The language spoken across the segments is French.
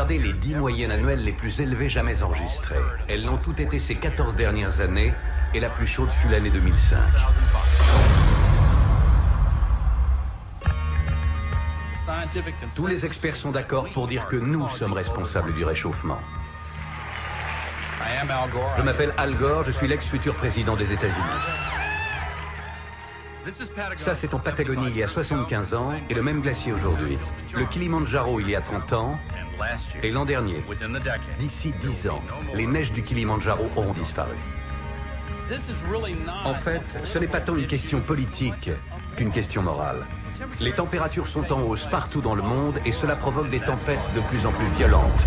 regardé les 10 moyennes annuelles les plus élevées jamais enregistrées. Elles l'ont toutes été ces 14 dernières années, et la plus chaude fut l'année 2005. Tous les experts sont d'accord pour dire que nous sommes responsables du réchauffement. Je m'appelle Al Gore, je suis l'ex-futur président des États-Unis. Ça, c'est en Patagonie il y a 75 ans et le même glacier aujourd'hui. Le Kilimandjaro il y a 30 ans et l'an dernier. D'ici 10 ans, les neiges du Kilimandjaro auront disparu. En fait, ce n'est pas tant une question politique qu'une question morale. Les températures sont en hausse partout dans le monde et cela provoque des tempêtes de plus en plus violentes.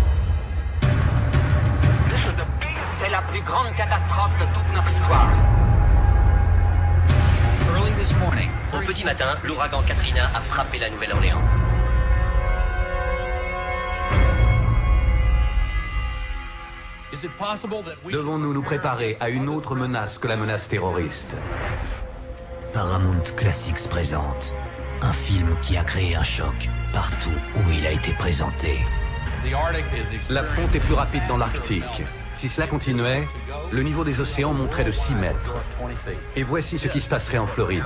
C'est la plus grande catastrophe de toute notre histoire. Au petit matin, l'ouragan Katrina a frappé la Nouvelle-Orléans. Devons-nous nous préparer à une autre menace que la menace terroriste? Paramount Classics présente un film qui a créé un choc partout où il a été présenté. La fonte est plus rapide dans l'Arctique. Si cela continuait, le niveau des océans monterait de 6 mètres. Et voici ce qui se passerait en Floride.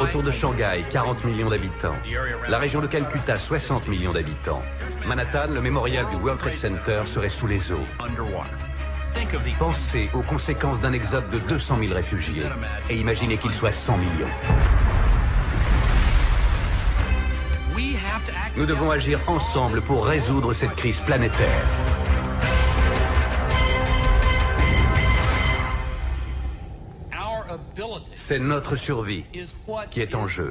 Autour de Shanghai, 40 millions d'habitants. La région de Calcutta, 60 millions d'habitants. Manhattan, le mémorial du World Trade Center, serait sous les eaux. Pensez aux conséquences d'un exode de 200 000 réfugiés. Et imaginez qu'ils soient 100 millions. Nous devons agir ensemble pour résoudre cette crise planétaire. C'est notre survie qui est en jeu.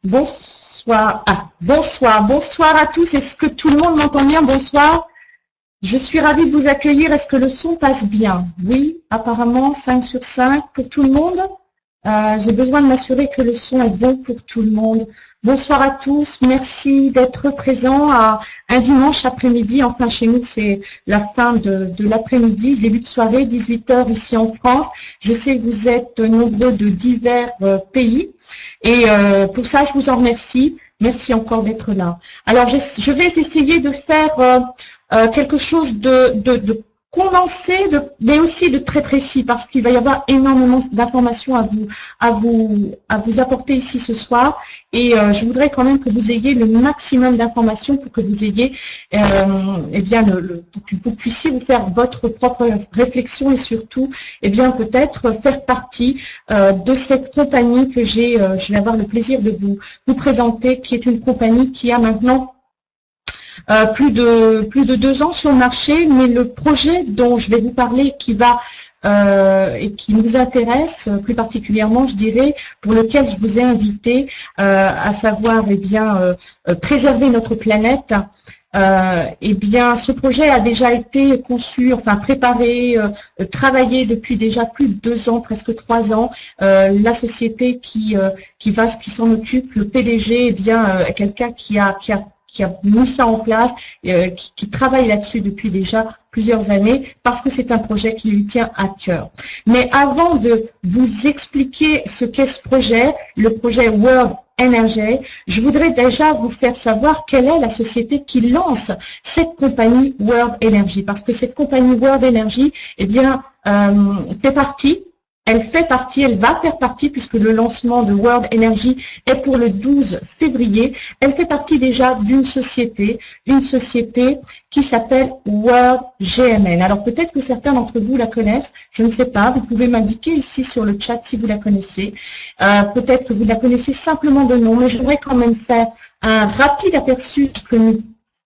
Bonsoir. Bonsoir à tous. Est-ce que tout le monde m'entend bien? Bonsoir. Je suis ravie de vous accueillir. Est-ce que le son passe bien? Oui, apparemment 5 sur 5 pour tout le monde. J'ai besoin de m'assurer que le son est bon pour tout le monde. Bonsoir à tous. Merci d'être présents à un dimanche après-midi. Enfin, chez nous, c'est la fin de l'après-midi, début de soirée, 18 h ici en France. Je sais que vous êtes nombreux de divers pays. Et pour ça, je vous en remercie. Merci encore d'être là. Alors, je vais essayer de faire quelque chose de condensé, mais aussi de très précis, parce qu'il va y avoir énormément d'informations à vous apporter ici ce soir. Et je voudrais quand même que vous ayez le maximum d'informations pour que vous ayez, pour que vous puissiez vous faire votre propre réflexion et surtout, peut-être faire partie de cette compagnie que je vais avoir le plaisir de vous présenter, qui est une compagnie qui a maintenant plus de 2 ans sur le marché, mais le projet dont je vais vous parler qui va et qui nous intéresse plus particulièrement, je dirais, pour lequel je vous ai invité, à savoir préserver notre planète. Ce projet a déjà été conçu, préparé, travaillé depuis déjà plus de 2 ans, presque 3 ans. La société qui s'en occupe, le PDG, est quelqu'un qui a mis ça en place, qui travaille là-dessus depuis déjà plusieurs années, parce que c'est un projet qui lui tient à cœur. Mais avant de vous expliquer ce qu'est ce projet, le projet World Energy, je voudrais déjà vous faire savoir quelle est la société qui lance cette compagnie World Energy, parce que cette compagnie World Energy, elle va faire partie, puisque le lancement de World Energy est pour le 12 février, elle fait partie déjà d'une société, une société qui s'appelle World GMN. Alors peut-être que certains d'entre vous la connaissent, je ne sais pas, vous pouvez m'indiquer ici sur le chat si vous la connaissez. Peut-être que vous la connaissez simplement de nom, mais je voudrais quand même faire un rapide aperçu de ce que nous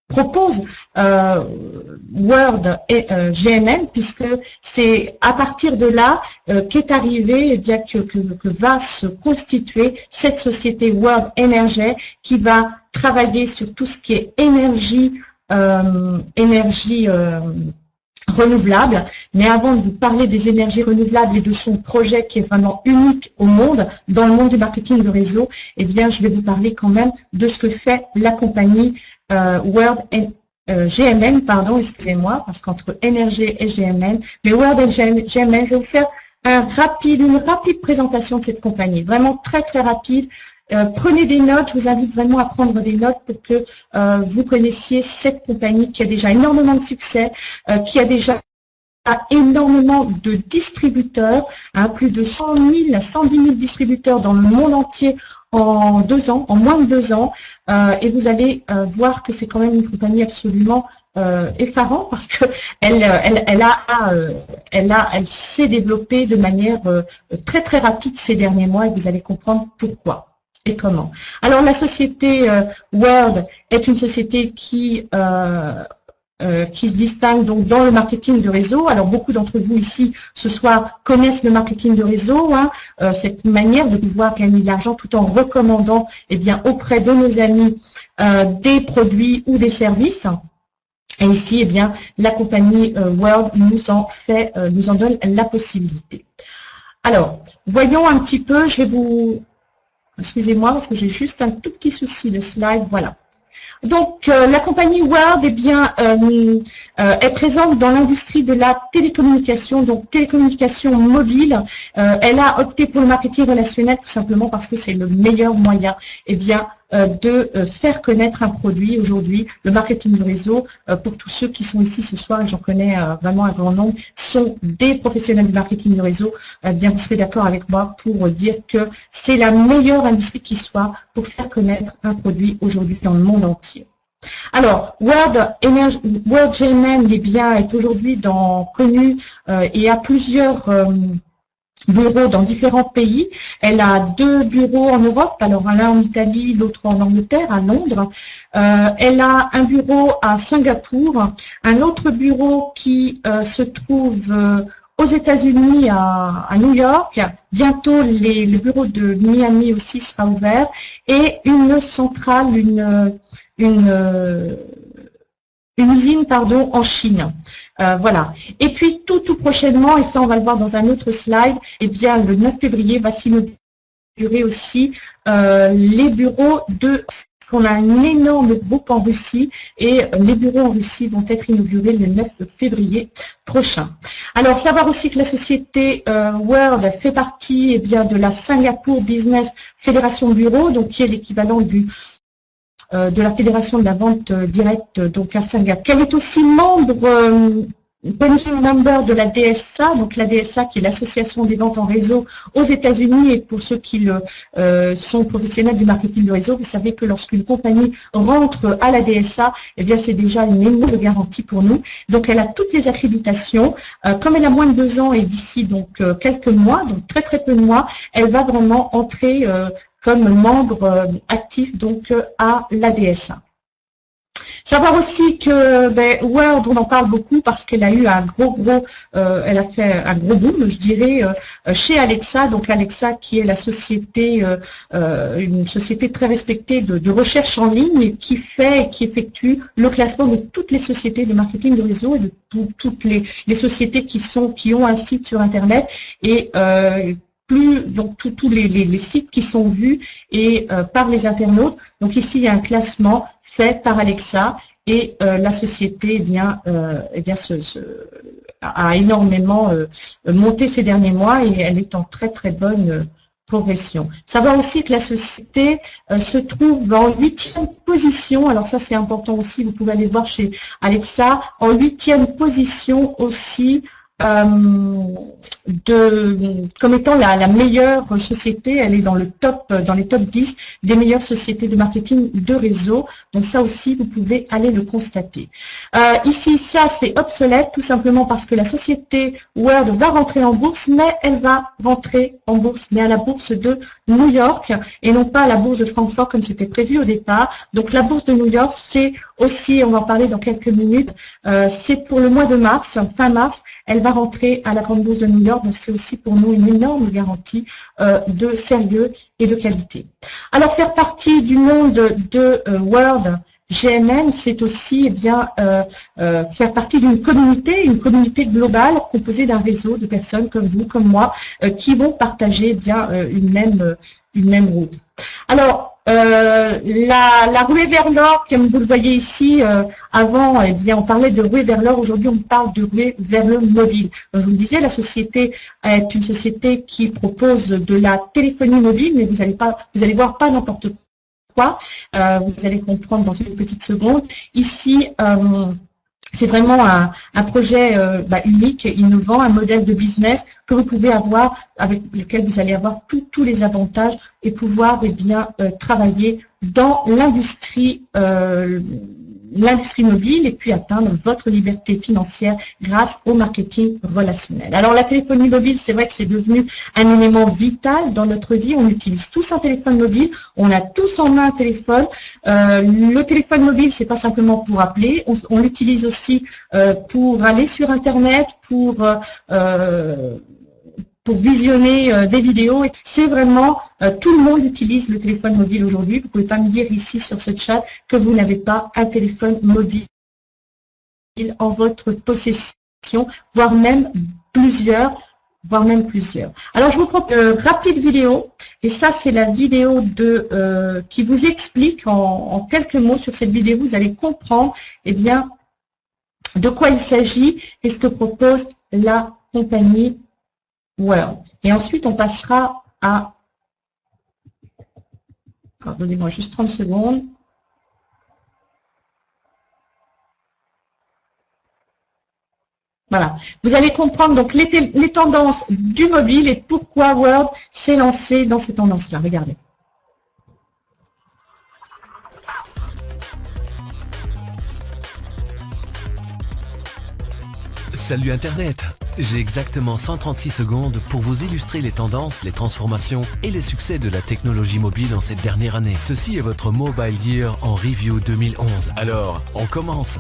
propose Word et GMM, puisque c'est à partir de là qu'est arrivé, eh bien, que va se constituer cette société World Energy qui va travailler sur tout ce qui est énergie renouvelable. Mais avant de vous parler des énergies renouvelables et de son projet qui est vraiment unique au monde, dans le monde du marketing de réseau, eh bien, je vais vous parler quand même de ce que fait la compagnie Word GMM, pardon, excusez-moi, parce qu'entre énergie et GMM, mais Word et GMM, je vais vous faire une rapide présentation de cette compagnie, vraiment très très rapide. Prenez des notes, je vous invite vraiment à prendre des notes pour que vous connaissiez cette compagnie qui a déjà énormément de succès, qui a déjà énormément de distributeurs, plus de 100 000 à 110 000 distributeurs dans le monde entier en 2 ans, en moins de 2 ans, et vous allez voir que c'est quand même une compagnie absolument effarante parce que elle s'est développée de manière très très rapide ces derniers mois et vous allez comprendre pourquoi et comment. Alors la société Word est une société qui se distingue donc dans le marketing de réseau. Alors beaucoup d'entre vous ici ce soir connaissent le marketing de réseau, cette manière de pouvoir gagner de l'argent tout en recommandant auprès de nos amis des produits ou des services. Et ici, la compagnie Word nous en donne la possibilité. Alors, voyons un petit peu, je vais vous... Excusez-moi parce que j'ai juste un tout petit souci de slide, voilà. Donc, la compagnie Word est présente dans l'industrie de la télécommunication, donc télécommunication mobile. Elle a opté pour le marketing relationnel tout simplement parce que c'est le meilleur moyen de faire connaître un produit aujourd'hui. Le marketing de réseau, pour tous ceux qui sont ici ce soir, et j'en connais vraiment un grand nombre, sont des professionnels du marketing de réseau. Bien, vous serez d'accord avec moi pour dire que c'est la meilleure industrie qui soit pour faire connaître un produit aujourd'hui dans le monde entier. Alors, Word GMM est aujourd'hui connu et a plusieurs bureaux dans différents pays. Elle a 2 bureaux en Europe, alors l'un en Italie, l'autre en Angleterre, à Londres. Elle a un bureau à Singapour, un autre bureau qui se trouve aux États-Unis, à New York. Bientôt, le bureau de Miami aussi sera ouvert. Et une centrale, une usine, en Chine. Voilà. Et puis, tout prochainement, et ça, on va le voir dans un autre slide, le 9 février va s'inaugurer aussi les bureaux on a un énorme groupe en Russie et les bureaux en Russie vont être inaugurés le 9 février prochain. Alors, savoir aussi que la société Word fait partie de la Singapore Business Federation Bureau, donc qui est l'équivalent de la Fédération de la vente directe donc à Singapour. Elle est aussi membre Benefit Member de la DSA, donc la DSA qui est l'association des ventes en réseau aux États-Unis, et pour ceux qui sont professionnels du marketing de réseau, vous savez que lorsqu'une compagnie rentre à la DSA, c'est déjà une énorme garantie pour nous. Donc elle a toutes les accréditations. Comme elle a moins de 2 ans et d'ici donc quelques mois, donc très très peu de mois, elle va vraiment entrer comme membre actif donc à la DSA. Savoir aussi que Word, on en parle beaucoup parce qu'elle a eu elle a fait un gros boom, je dirais, chez Alexa. Donc Alexa qui est la société, une société très respectée de recherche en ligne qui effectue le classement de toutes les sociétés de marketing de réseau et de toutes les sociétés qui ont un site sur Internet et donc tous les sites qui sont vus et par les internautes. Donc ici il y a un classement fait par Alexa et la société a énormément monté ces derniers mois et elle est en très très bonne progression. Savoir aussi que la société se trouve en 8e position, alors ça c'est important aussi, vous pouvez aller voir chez Alexa, en 8e position aussi comme étant la meilleure société. Elle est dans les top 10 des meilleures sociétés de marketing de réseau. Donc ça aussi, vous pouvez aller le constater. Ici, ça c'est obsolète, tout simplement parce que la société Word va rentrer en bourse, mais elle va rentrer en bourse, mais à la bourse de New York et non pas à la bourse de Francfort comme c'était prévu au départ. Donc la bourse de New York, c'est aussi, on va en parler dans quelques minutes, c'est pour le mois de mars, fin mars, elle va rentrer à la grande bourse de New York. Donc c'est aussi pour nous une énorme garantie de sérieux et de qualité. Alors faire partie du monde de Word GMM, c'est aussi eh bien faire partie d'une communauté globale composée d'un réseau de personnes comme vous, comme moi, qui vont partager eh bien une même route. Alors la ruée vers l'or, comme vous le voyez ici, avant, eh bien, on parlait de ruée vers l'or. Aujourd'hui, on parle de ruée vers le mobile. Donc, je vous le disais, la société est une société qui propose de la téléphonie mobile, mais vous allez voir pas n'importe quoi. Vous allez comprendre dans une petite seconde. Ici, c'est vraiment un projet unique, innovant, un modèle de business que vous pouvez avoir, avec lequel vous allez avoir tous les avantages et pouvoir eh bien, travailler dans l'industrie mobile et puis atteindre votre liberté financière grâce au marketing relationnel. Alors la téléphonie mobile, c'est vrai que c'est devenu un élément vital dans notre vie. On utilise tous un téléphone mobile, on a tous en main un téléphone. Le téléphone mobile, c'est pas simplement pour appeler, on l'utilise aussi pour aller sur Internet, pour visionner des vidéos. C'est vraiment, tout le monde utilise le téléphone mobile aujourd'hui. Vous ne pouvez pas me dire ici sur ce chat que vous n'avez pas un téléphone mobile en votre possession, voire même plusieurs. Alors, je vous propose une rapide vidéo, et ça, c'est la vidéo qui vous explique en quelques mots. Sur cette vidéo, vous allez comprendre eh bien, de quoi il s'agit et ce que propose la compagnie Word. Et ensuite, on passera à... Pardonnez-moi juste 30 secondes. Voilà. Vous allez comprendre donc les tendances du mobile et pourquoi Word s'est lancé dans ces tendances-là. Regardez. Salut Internet! J'ai exactement 136 secondes pour vous illustrer les tendances, les transformations et les succès de la technologie mobile en cette dernière année. Ceci est votre Mobile Gear en Review 2011. Alors, on commence!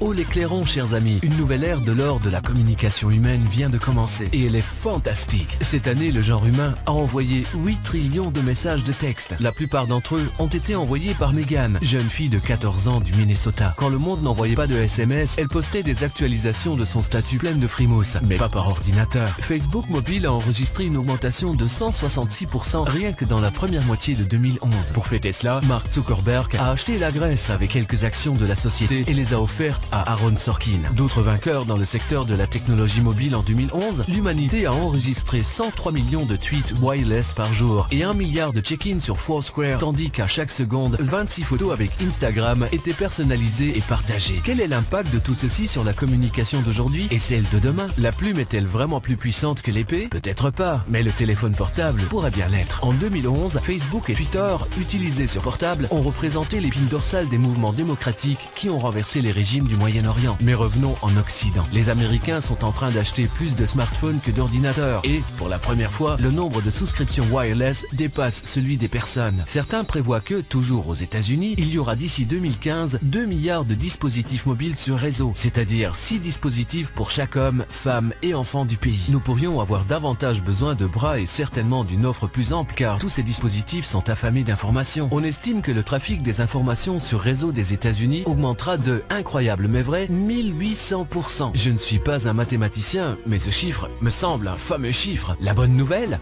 Oh les clairons, chers amis, une nouvelle ère de l'or de la communication humaine vient de commencer et elle est fantastique. Cette année, le genre humain a envoyé 8 trillions de messages de texte. La plupart d'entre eux ont été envoyés par Megan, jeune fille de 14 ans du Minnesota. Quand le monde n'envoyait pas de SMS, elle postait des actualisations de son statut pleine de frimousse, mais pas par ordinateur. Facebook Mobile a enregistré une augmentation de 166% rien que dans la première moitié de 2011. Pour fêter cela, Mark Zuckerberg a acheté la Grèce avec quelques actions de la société et les a offertes à Aaron Sorkin. D'autres vainqueurs dans le secteur de la technologie mobile en 2011, l'humanité a enregistré 103 millions de tweets wireless par jour et 1 milliard de check-ins sur Foursquare, tandis qu'à chaque seconde, 26 photos avec Instagram étaient personnalisées et partagées. Quel est l'impact de tout ceci sur la communication d'aujourd'hui et celle de demain? La plume est-elle vraiment plus puissante que l'épée? Peut-être pas, mais le téléphone portable pourrait bien l'être. En 2011, Facebook et Twitter, utilisés sur portable, ont représenté l'épine dorsale des mouvements démocratiques qui ont renversé les régimes du Moyen-Orient. Mais revenons en Occident. Les Américains sont en train d'acheter plus de smartphones que d'ordinateurs et, pour la première fois, le nombre de souscriptions wireless dépasse celui des personnes. Certains prévoient que, toujours aux États-Unis, il y aura d'ici 2015 2 milliards de dispositifs mobiles sur réseau, c'est-à-dire 6 dispositifs pour chaque homme, femme et enfant du pays. Nous pourrions avoir davantage besoin de bras et certainement d'une offre plus ample car tous ces dispositifs sont affamés d'informations. On estime que le trafic des informations sur réseau des États-Unis augmentera de, incroyable mais vrai, 1800%. Je ne suis pas un mathématicien, mais ce chiffre me semble un fameux chiffre. La bonne nouvelle ?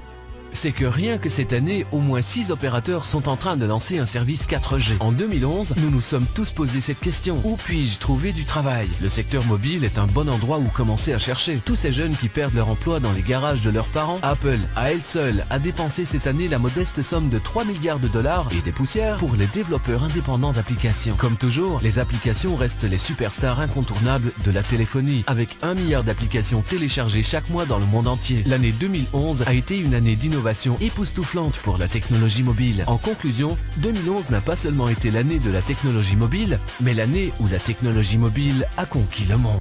c'est que rien que cette année, au moins 6 opérateurs sont en train de lancer un service 4G. En 2011, nous nous sommes tous posé cette question. Où puis-je trouver du travail? Le secteur mobile est un bon endroit où commencer à chercher. Tous ces jeunes qui perdent leur emploi dans les garages de leurs parents, Apple, à elle seule, a dépensé cette année la modeste somme de 3 milliards de dollars et des poussières pour les développeurs indépendants d'applications. Comme toujours, les applications restent les superstars incontournables de la téléphonie, avec 1 milliard d'applications téléchargées chaque mois dans le monde entier. L'année 2011 a été une année d'innovation époustouflante pour la technologie mobile. En conclusion, 2011 n'a pas seulement été l'année de la technologie mobile, mais l'année où la technologie mobile a conquis le monde.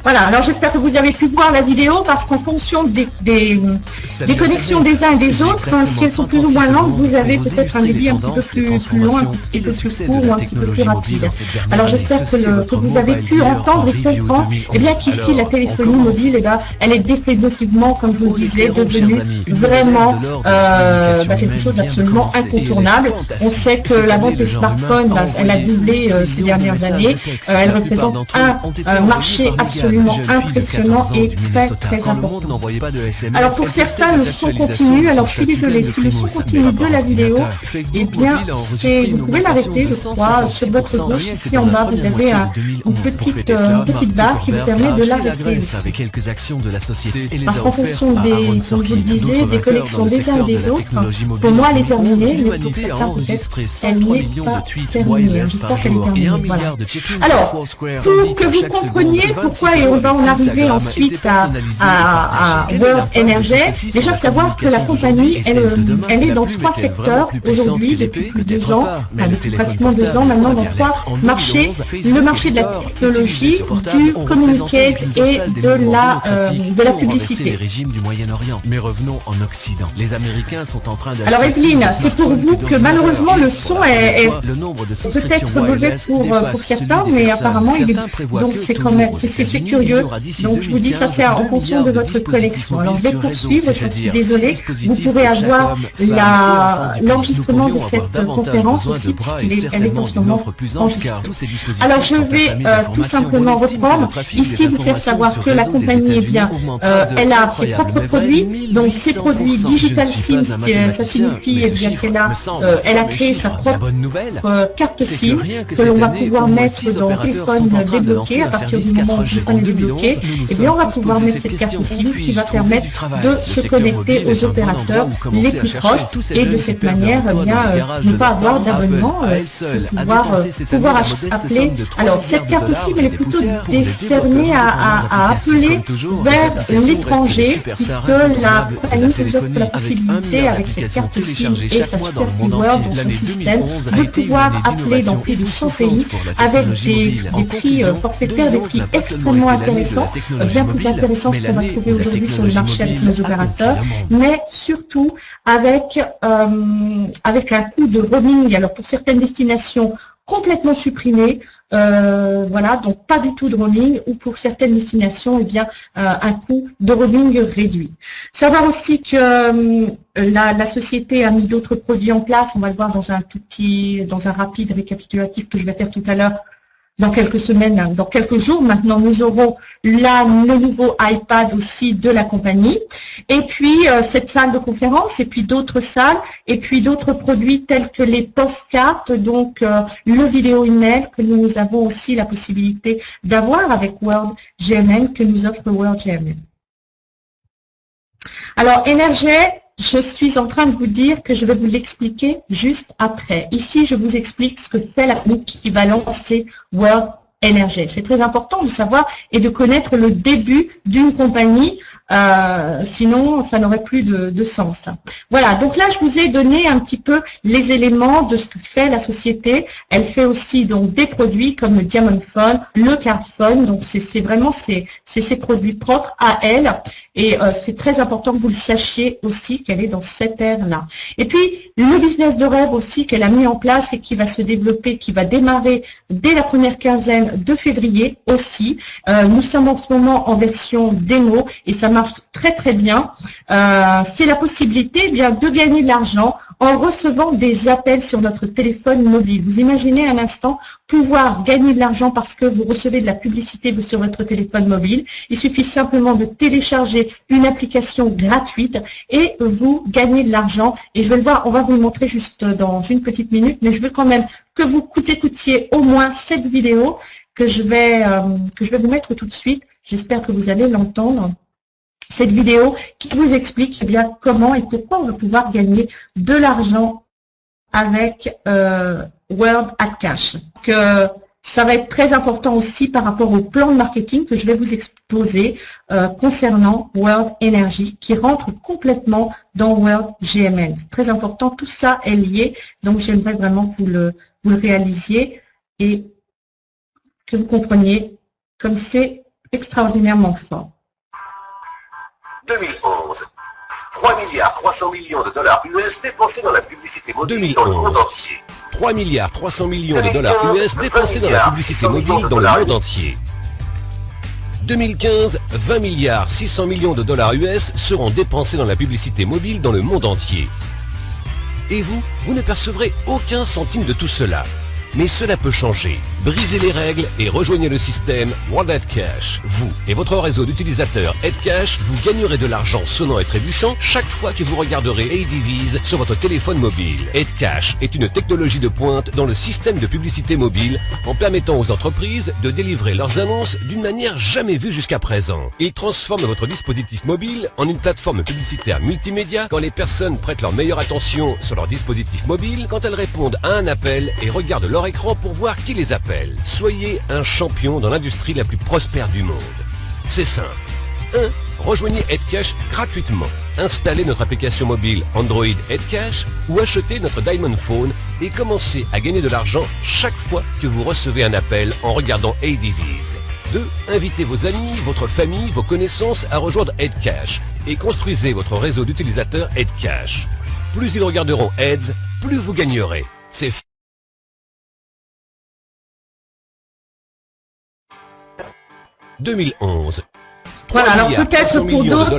Voilà, alors j'espère que vous avez pu voir la vidéo parce qu'en fonction des connexions des uns et des autres, si elles sont plus ou moins longues, vous avez peut-être un débit un petit peu plus long, un petit peu plus court ou un petit peu plus rapide. Alors j'espère que vous avez pu entendre et comprendre qu'ici la téléphonie mobile, elle est définitivement, comme je vous le disais, devenue vraiment quelque chose d'absolument incontournable. On sait que la vente des smartphones, elle a doublé ces dernières années. Elle représente un marché absolument impressionnant et très important. Alors pour certains, le son continue. Alors je suis désolée, si le son continue de la vidéo, eh bien vous pouvez l'arrêter, je crois, sur votre gauche, ici en bas, vous avez une petite barre qui vous permet de l'arrêter aussi. Parce qu'en fonction des, comme je vous le disais, des connexions des uns et des autres, pour moi elle est terminée, mais pour certains peut-être elle n'est pas terminée. J'espère qu'elle est terminée. Voilà. Alors, pour que vous compreniez pourquoi et on va en arriver ensuite à World Energy. Déjà savoir que la compagnie, elle est dans 3 secteurs aujourd'hui depuis plus de 2 ans, depuis pratiquement 2 ans maintenant, dans 3 marchés. Le marché de la technologie, du communiqué et de la publicité. Mais revenons en Occident. Les Américains sont en train de... Alors Evelyne, c'est pour vous que malheureusement le son est peut-être mauvais pour certains, mais apparemment il est... Donc c'est quand même... C'est curieux. Donc je vous dis ça c'est en fonction de votre connexion. Alors je vais poursuivre, je suis désolée. Vous pourrez avoir l'enregistrement de cette conférence aussi puisqu'elle est en ce moment enregistrée. Alors je vais tout simplement reprendre. Ici vous faire savoir que la compagnie, eh bien, elle a ses propres produits. Donc ces produits Digital SIM, ça signifie eh bien elle a créé sa propre carte SIM que l'on va pouvoir mettre dans le téléphone débloqué à partir du moment où le téléphone est débloqué. Et bien on va pouvoir mettre cette carte SIM qui va permettre de se connecter aux opérateurs les plus proches et de cette manière eh bien ne pas avoir d'abonnement, pouvoir appeler. Alors cette carte SIM elle est plutôt décernée à appeler vers l'étranger puisque la compagnie nous offre la possibilité avec cette carte SIM et sa Super Freeware dans son système de pouvoir appeler dans plus de 100 pays avec des prix forfaitaires, des prix extrêmement intéressants, bien plus intéressants que ce qu'on va trouver aujourd'hui sur le marché avec nos opérateurs, mais surtout avec un coût de roaming. Alors pour certaines destinations complètement supprimé, voilà, donc pas du tout de roaming, ou pour certaines destinations, eh bien, un coût de roaming réduit. Savoir aussi que la société a mis d'autres produits en place, on va le voir dans un rapide récapitulatif que je vais faire tout à l'heure. Dans quelques semaines, dans quelques jours maintenant, nous aurons le nouveau iPad aussi de la compagnie. Et puis, cette salle de conférence, et puis d'autres salles, et puis d'autres produits tels que les postcards, donc le vidéo email que nous avons aussi la possibilité d'avoir avec World GMM, que nous offre World GMM. Alors, Energy, je suis en train de vous dire que je vais vous l'expliquer juste après. Ici, je vous explique ce que fait la compagnie qui va lancer World Energy. C'est très important de savoir et de connaître le début d'une compagnie, sinon ça n'aurait plus de sens. Voilà, donc là je vous ai donné un petit peu les éléments de ce que fait la société. Elle fait aussi donc des produits comme le Diamond Phone, le Card Phone, donc c'est vraiment ses produits propres à elle. Et c'est très important que vous le sachiez aussi qu'elle est dans cette ère-là. Et puis, le business de rêve aussi qu'elle a mis en place et qui va se développer, qui va démarrer dès la première quinzaine de février aussi. Nous sommes en ce moment en version démo et ça marche très très bien. C'est la possibilité eh bien de gagner de l'argent en recevant des appels sur notre téléphone mobile. Vous imaginez un instant pouvoir gagner de l'argent parce que vous recevez de la publicité sur votre téléphone mobile. Il suffit simplement de télécharger une application gratuite et vous gagnez de l'argent. Et je vais le voir, on va vous le montrer juste dans une petite minute, mais je veux quand même que vous écoutiez au moins cette vidéo que je vais vous mettre tout de suite. J'espère que vous allez l'entendre. Cette vidéo qui vous explique eh bien comment et pourquoi on va pouvoir gagner de l'argent avec World at Cash. Que ça va être très important aussi par rapport au plan de marketing que je vais vous exposer concernant World Energy qui rentre complètement dans World GMN. C'est très important, tout ça est lié, donc j'aimerais vraiment que vous le réalisiez et que vous compreniez comme c'est extraordinairement fort. 2011. 3 milliards 300 millions de dollars US dépensés dans la publicité mobile dans le monde entier. 3 milliards 300 millions de dollars US dépensés dans la publicité mobile dans le monde entier. 2015, 20 milliards 600 millions de dollars US seront dépensés dans la publicité mobile dans le monde entier. Et vous ne percevrez aucun centime de tout cela. Mais cela peut changer. Brisez les règles et rejoignez le système World at Cash. Vous et votre réseau d'utilisateurs AdCash, vous gagnerez de l'argent sonnant et trébuchant chaque fois que vous regarderez ADVs sur votre téléphone mobile. AdCash est une technologie de pointe dans le système de publicité mobile en permettant aux entreprises de délivrer leurs annonces d'une manière jamais vue jusqu'à présent. Il transforme votre dispositif mobile en une plateforme publicitaire multimédia quand les personnes prêtent leur meilleure attention sur leur dispositif mobile, quand elles répondent à un appel et regardent leur écran pour voir qui les appelle. Soyez un champion dans l'industrie la plus prospère du monde. C'est simple. 1. Rejoignez AdCash gratuitement. Installez notre application mobile Android AdCash ou achetez notre Diamond Phone et commencez à gagner de l'argent chaque fois que vous recevez un appel en regardant ADVs. 2. Invitez vos amis, votre famille, vos connaissances à rejoindre AdCash et construisez votre réseau d'utilisateurs AdCash. Plus ils regarderont Ads, plus vous gagnerez. C'est 2011. Voilà, alors peut-être pour d'autres,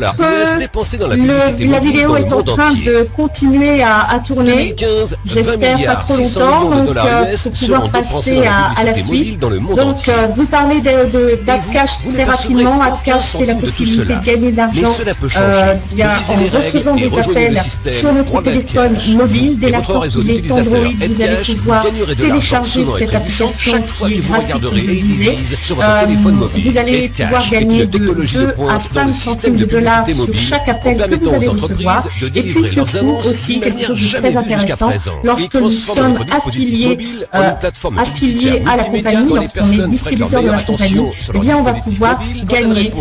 la vidéo est en train de continuer à tourner. J'espère pas trop longtemps, donc pour pouvoir passer à la suite. Donc vous parlez d'AdCash très rapidement. AdCash, c'est la possibilité de gagner de l'argent en recevant des appels sur notre téléphone mobile. Dès l'instant qu'il est Android, vous allez pouvoir télécharger cette application qui est gratuite, comme je le disais. Vous allez pouvoir gagner de 2 à 5 centimes de dollars sur chaque appel que vous allez recevoir. Et puis surtout aussi quelque chose de très intéressant, lorsque nous sommes affiliés à la compagnie, lorsqu'on est distributeur de la compagnie, eh bien on va pouvoir gagner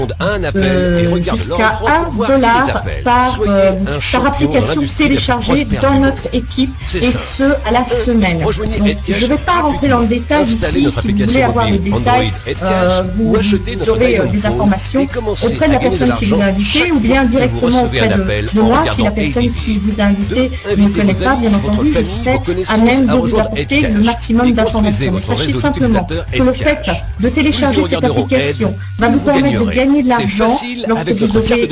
jusqu'à $1 par application téléchargée dans notre équipe, et ce à la semaine. Donc, je ne vais pas rentrer dans le détail ici. Si vous voulez avoir le détail, vous aurez des informations auprès de la personne qui vous a invité ou bien directement auprès de moi. Si la personne qui vous a invité ne connaît pas, bien entendu, je serai à même de vous apporter le maximum d'informations. Mais sachez simplement que le fait de télécharger cette application va vous permettre de gagner de l'argent lorsque vous aurez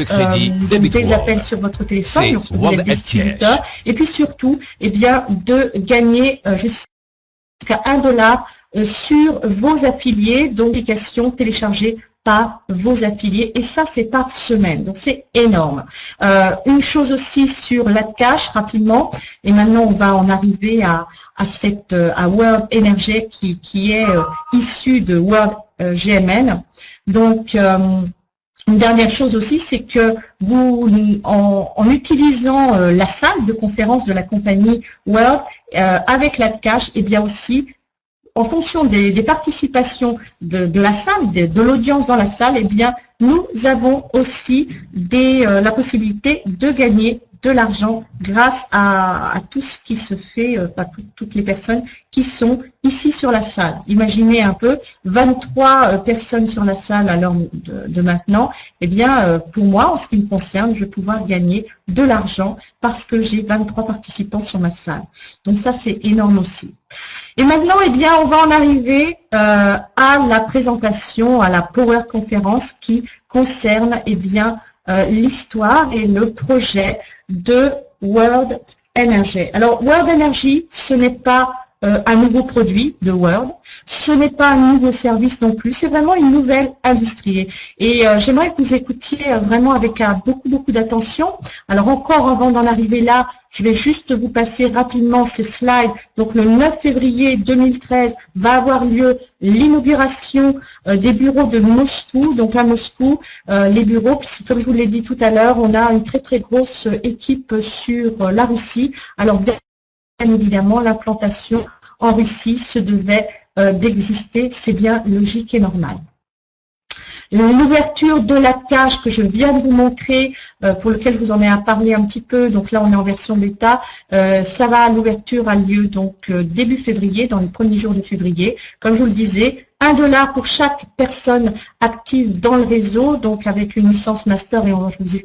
des appels sur votre téléphone, lorsque vous êtes distributeur, et puis surtout, eh bien, de gagner jusqu'à $1 sur vos affiliés, donc l'application téléchargée par vos affiliés, et ça c'est par semaine, donc c'est énorme. Une chose aussi sur l'AdCash rapidement, et maintenant on va en arriver à World Energy qui est issu de World GMN. Donc une dernière chose aussi, c'est que vous, en utilisant la salle de conférence de la compagnie World avec l'AdCash, et bien aussi en fonction des participations de la salle, de l'audience dans la salle, eh bien, nous avons aussi la possibilité de gagner de l'argent grâce à tout ce qui se fait, enfin toutes les personnes qui sont ici sur la salle. Imaginez un peu, 23 personnes sur la salle à l'heure de maintenant. Eh bien, pour moi, en ce qui me concerne, je vais pouvoir gagner de l'argent parce que j'ai 23 participants sur ma salle. Donc ça, c'est énorme aussi. Et maintenant, eh bien, on va en arriver à la présentation, à la Power Conférence qui concerne, eh bien, l'histoire et le projet de World Energy. Alors, World Energy, ce n'est pas un nouveau produit de World, ce n'est pas un nouveau service non plus, c'est vraiment une nouvelle industrie. Et j'aimerais que vous écoutiez vraiment avec beaucoup d'attention. Alors encore avant d'en arriver là, je vais juste vous passer rapidement ces slides. Donc le 9 février 2013 va avoir lieu l'inauguration des bureaux de Moscou. Donc à Moscou, les bureaux, puisque comme je vous l'ai dit tout à l'heure, on a une très grosse équipe sur la Russie. Alors bien évidemment, l'implantation en Russie se devait d'exister, c'est bien logique et normal. L'ouverture de la cage que je viens de vous montrer, pour lequel je vous en ai parlé un petit peu, donc là on est en version bêta, l'ouverture a lieu donc début février, dans les premiers jours de février. Comme je vous le disais, $1 pour chaque personne active dans le réseau, donc avec une licence master, et en vous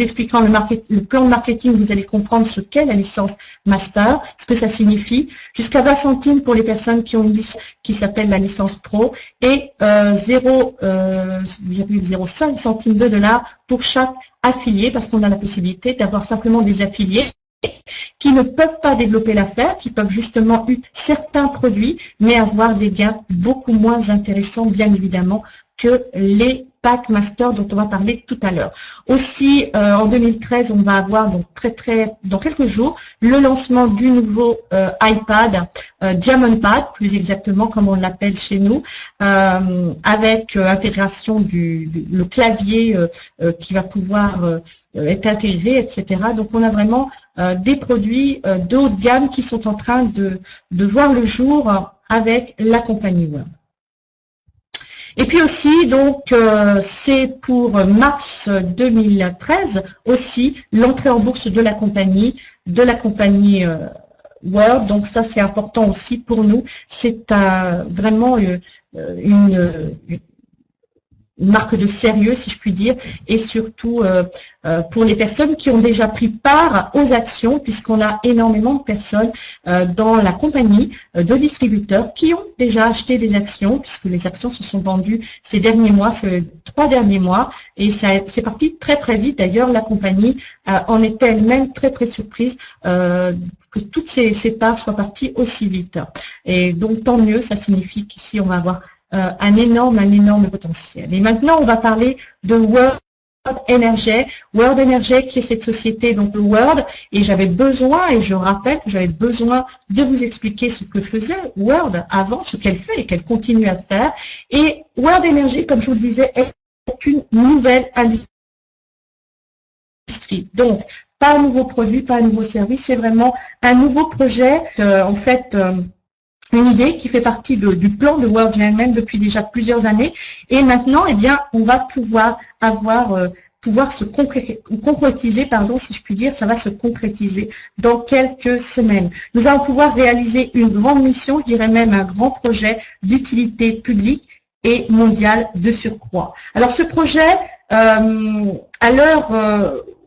expliquant le plan de marketing, vous allez comprendre ce qu'est la licence master, ce que ça signifie, jusqu'à 20 centimes pour les personnes qui ont une licence qui s'appelle la licence pro, et 0,05 centimes de $, pour chaque affilié, parce qu'on a la possibilité d'avoir simplement des affiliés qui ne peuvent pas développer l'affaire, qui peuvent justement utiliser certains produits, mais avoir des gains beaucoup moins intéressants, bien évidemment, que les packs master dont on va parler tout à l'heure. Aussi, en 2013, on va avoir donc dans quelques jours, le lancement du nouveau iPad, Diamond Pad, plus exactement comme on l'appelle chez nous, avec intégration le clavier qui va pouvoir être intégré, etc. Donc on a vraiment des produits de haut de gamme qui sont en train de voir le jour avec la compagnie World. Et puis aussi, donc, c'est pour mars 2013 aussi l'entrée en bourse de la compagnie World. Donc ça, c'est important aussi pour nous. C'est vraiment une marque de sérieux, si je puis dire, et surtout pour les personnes qui ont déjà pris part aux actions, puisqu'on a énormément de personnes dans la compagnie de distributeurs qui ont déjà acheté des actions, puisque les actions se sont vendues ces derniers mois, ces 3 derniers mois, et c'est parti très vite. D'ailleurs, la compagnie en était elle-même très surprise que toutes ces parts soient parties aussi vite. Et donc, tant mieux, ça signifie qu'ici, on va avoir un énorme potentiel. Et maintenant, on va parler de World Energy. World Energy, qui est cette société, donc le World, et j'avais besoin, et je rappelle que j'avais besoin de vous expliquer ce que faisait World avant, ce qu'elle fait et qu'elle continue à faire. Et World Energy, comme je vous le disais, est une nouvelle industrie. Donc, pas un nouveau produit, pas un nouveau service, c'est vraiment un nouveau projet, en fait, une idée qui fait partie du plan de World GNM depuis déjà plusieurs années. Et maintenant, eh bien, on va pouvoir se concrétiser, si je puis dire, ça va se concrétiser dans quelques semaines. Nous allons pouvoir réaliser une grande mission, je dirais même un grand projet d'utilité publique et mondiale de surcroît. Alors ce projet, à l'heure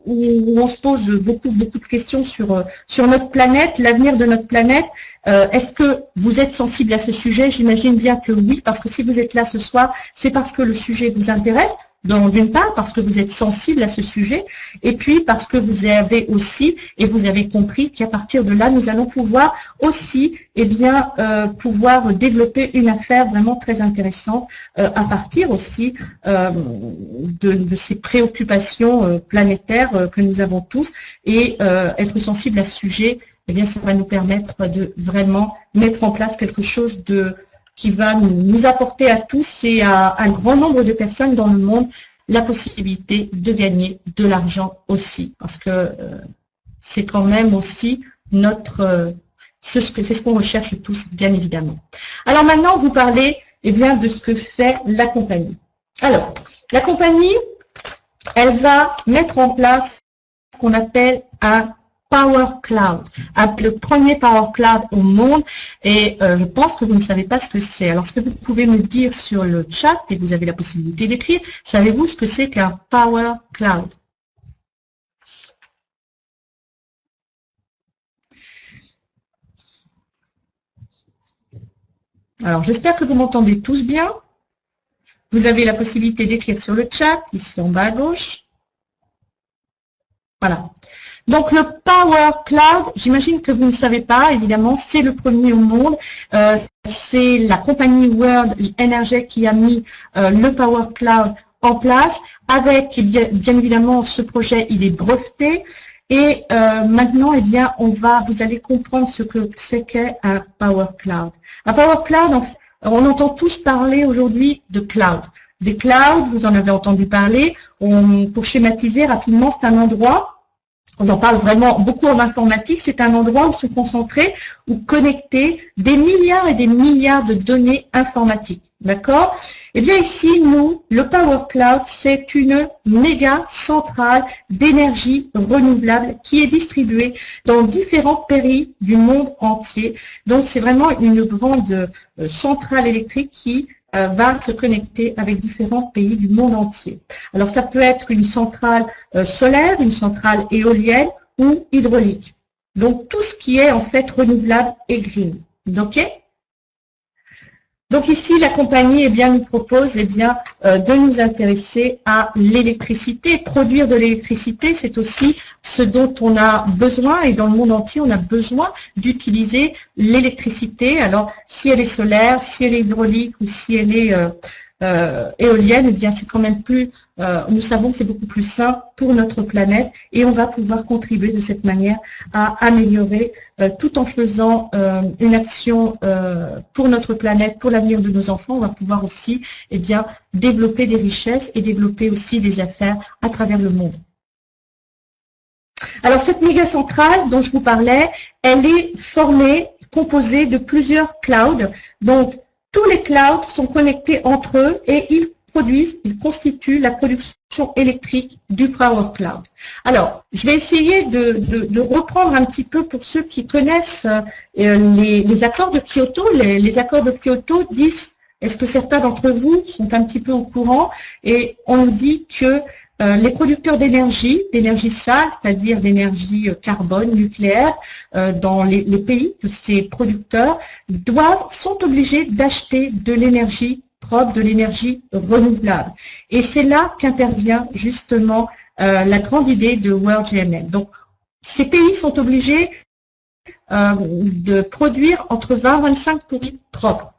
où on se pose beaucoup de questions sur notre planète, l'avenir de notre planète. Est-ce que vous êtes sensible à ce sujet? J'imagine bien que oui, parce que si vous êtes là ce soir, c'est parce que le sujet vous intéresse. D'une part, parce que vous êtes sensible à ce sujet, et puis parce que vous avez aussi, et vous avez compris qu'à partir de là, nous allons pouvoir aussi, pouvoir développer une affaire vraiment très intéressante à partir aussi de ces préoccupations planétaires que nous avons tous, et être sensible à ce sujet, eh bien, ça va nous permettre de vraiment mettre en place quelque chose qui va nous apporter à tous et à un grand nombre de personnes dans le monde la possibilité de gagner de l'argent aussi. Parce que c'est quand même aussi c'est ce qu'on recherche tous, bien évidemment. Alors maintenant, vous parlez de ce que fait la compagnie. Alors, la compagnie, elle va mettre en place ce qu'on appelle un Power Cloud, le premier Power Cloud au monde, et je pense que vous ne savez pas ce que c'est. Alors, ce que vous pouvez me dire sur le chat, et vous avez la possibilité d'écrire, savez-vous ce que c'est qu'un Power Cloud? Alors, j'espère que vous m'entendez tous bien. Vous avez la possibilité d'écrire sur le chat, ici en bas à gauche. Voilà. Donc le Power Cloud, j'imagine que vous ne savez pas, évidemment, c'est le premier au monde. C'est la compagnie World Energy qui a mis le Power Cloud en place. Avec, bien évidemment, ce projet, il est breveté. Et maintenant, eh bien, vous allez comprendre ce que c'est qu'un Power Cloud. Un Power Cloud, on entend tous parler aujourd'hui de cloud. Des clouds, vous en avez entendu parler. Pour schématiser rapidement, c'est un endroit. On en parle vraiment beaucoup en informatique, c'est un endroit où se concentrer ou connecter des milliards et des milliards de données informatiques. D'accord? Eh bien ici, nous, le Power Cloud, c'est une méga centrale d'énergie renouvelable qui est distribuée dans différents pays du monde entier. Donc c'est vraiment une grande centrale électrique qui va se connecter avec différents pays du monde entier. Alors ça peut être une centrale solaire, une centrale éolienne ou hydraulique. Donc tout ce qui est en fait renouvelable et green. Ok? Donc ici, la compagnie eh bien, nous propose de nous intéresser à l'électricité. Produire de l'électricité, c'est aussi ce dont on a besoin et dans le monde entier, on a besoin d'utiliser l'électricité. Alors, si elle est solaire, si elle est hydraulique ou si elle est éolienne, eh bien c'est quand même plus, nous savons que c'est beaucoup plus sain pour notre planète et on va pouvoir contribuer de cette manière à améliorer tout en faisant une action pour notre planète, pour l'avenir de nos enfants. On va pouvoir aussi développer des richesses et développer aussi des affaires à travers le monde. Alors cette méga centrale dont je vous parlais, elle est composée de plusieurs clouds. Donc tous les clouds sont connectés entre eux et ils constituent la production électrique du Power Cloud. Alors, je vais essayer de reprendre un petit peu pour ceux qui connaissent les accords de Kyoto. Les accords de Kyoto disent, est-ce que certains d'entre vous sont un petit peu au courant? Et on nous dit que les producteurs d'énergie sale, c'est-à-dire d'énergie carbone, nucléaire, dans les pays de ces producteurs, sont obligés d'acheter de l'énergie propre, de l'énergie renouvelable. Et c'est là qu'intervient justement la grande idée de World GMM. Donc, ces pays sont obligés de produire entre 20 et 25% propres.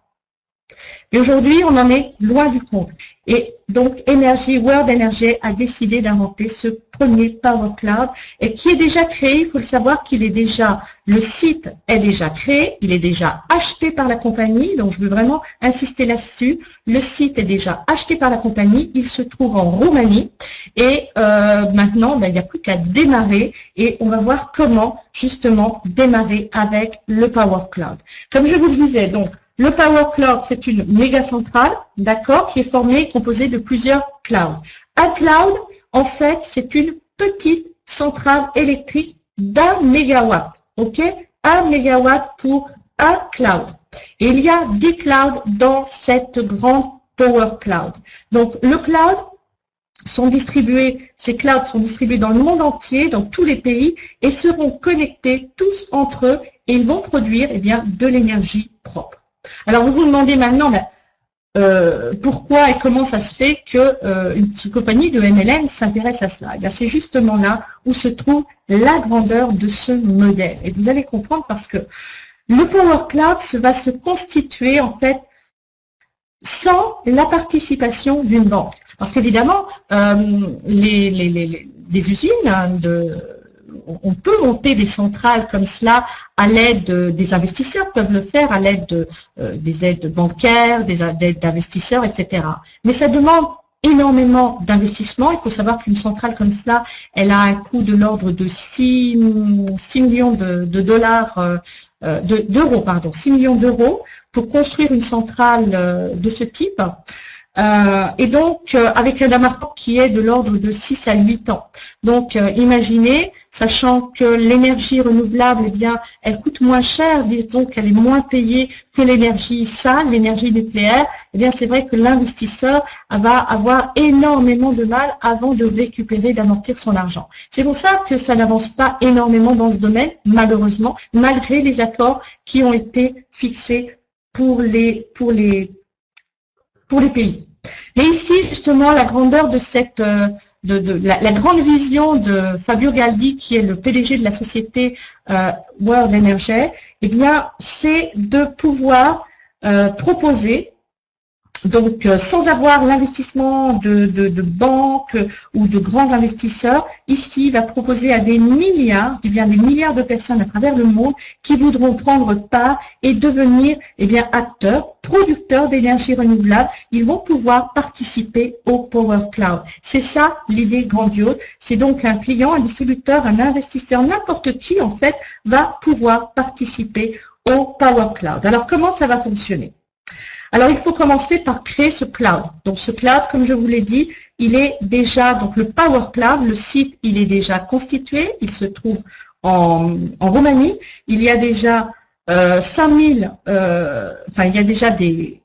Et aujourd'hui, on en est loin du compte. Et donc, World Energy a décidé d'inventer ce premier Power Cloud et qui est déjà créé. Il faut le savoir le site est déjà créé, il est déjà acheté par la compagnie. Donc, je veux vraiment insister là-dessus. Le site est déjà acheté par la compagnie. Il se trouve en Roumanie. Et maintenant, il n'y a plus qu'à démarrer et on va voir comment justement démarrer avec le Power Cloud. Comme je vous le disais, donc, le Power Cloud, c'est une méga centrale, d'accord, qui est composée de plusieurs clouds. Un cloud, en fait, c'est une petite centrale électrique d'1 mégawatt, ok? 1 mégawatt pour un cloud. Et il y a 10 clouds dans cette grande Power Cloud. Donc, ces clouds sont distribués dans le monde entier, dans tous les pays, et seront connectés tous entre eux, et ils vont produire, de l'énergie propre. Alors, vous vous demandez maintenant, pourquoi et comment ça se fait qu'une compagnie de MLM s'intéresse à cela? C'est justement là où se trouve la grandeur de ce modèle. Et vous allez comprendre parce que le Power Cloud va se constituer, en fait, sans la participation d'une banque. Parce qu'évidemment, des usines on peut monter des centrales comme cela à l'aide des investisseurs, peuvent le faire à l'aide des aides bancaires, des aides d'investisseurs, etc. Mais ça demande énormément d'investissement. Il faut savoir qu'une centrale comme cela, elle a un coût de l'ordre de 6 millions d'euros, 6 millions d'euros pour construire une centrale de ce type. Et donc, avec un amortissement qui est de l'ordre de 6 à 8 ans. Donc, imaginez, sachant que l'énergie renouvelable, elle coûte moins cher, disons qu'elle est moins payée que l'énergie sale, l'énergie nucléaire, c'est vrai que l'investisseur va avoir énormément de mal avant de récupérer, d'amortir son argent. C'est pour ça que ça n'avance pas énormément dans ce domaine, malheureusement, malgré les accords qui ont été fixés pour les pays. Mais ici, justement, la grandeur de cette, la grande vision de Fabio Galdi, qui est le PDG de la société World Energy, eh bien, c'est de pouvoir proposer, donc sans avoir l'investissement de banques ou de grands investisseurs, ici, il va proposer à des milliards, je dis bien des milliards de personnes à travers le monde qui voudront prendre part et devenir eh bien, acteurs, producteurs d'énergie renouvelable. Ils vont pouvoir participer au Power Cloud. C'est ça l'idée grandiose. C'est donc un client, un distributeur, un investisseur, n'importe qui en fait va pouvoir participer au Power Cloud. Alors comment ça va fonctionner? Alors, il faut commencer par créer ce cloud. Donc, ce cloud, comme je vous l'ai dit, il est déjà, donc le Power Cloud, le site, il est déjà constitué. Il se trouve en Roumanie. Il y a déjà 5000, enfin, il y a déjà des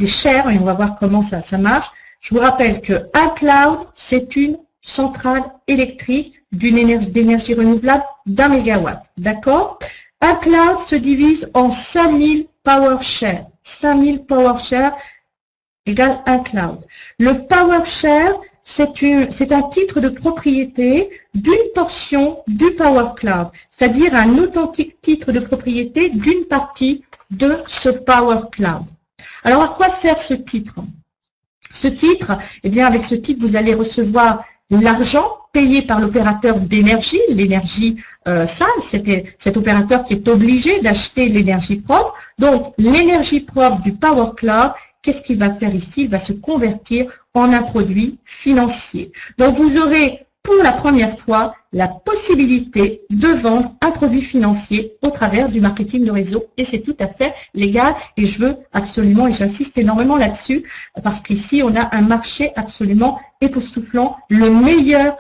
shares et on va voir comment ça marche. Je vous rappelle que un cloud, c'est une centrale électrique d'énergie renouvelable d'1 mégawatt. D'accord? Un cloud se divise en 5000 Power Shares. 5000 Power Shares égale un cloud. Le Power Share, c'est un titre de propriété d'une portion du Power Cloud, c'est-à-dire un authentique titre de propriété d'une partie de ce Power Cloud. Alors, à quoi sert ce titre? Ce titre, eh bien, avec ce titre, vous allez recevoir l'argent payé par l'opérateur d'énergie, l'énergie sale, c'est cet opérateur qui est obligé d'acheter l'énergie propre. Donc, l'énergie propre du Power Cloud, qu'est-ce qu'il va faire ici? Il va se convertir en un produit financier. Donc, vous aurez pour la première fois la possibilité de vendre un produit financier au travers du marketing de réseau et c'est tout à fait légal et je veux absolument, et j'insiste énormément là-dessus, parce qu'ici on a un marché absolument époustouflant, le meilleur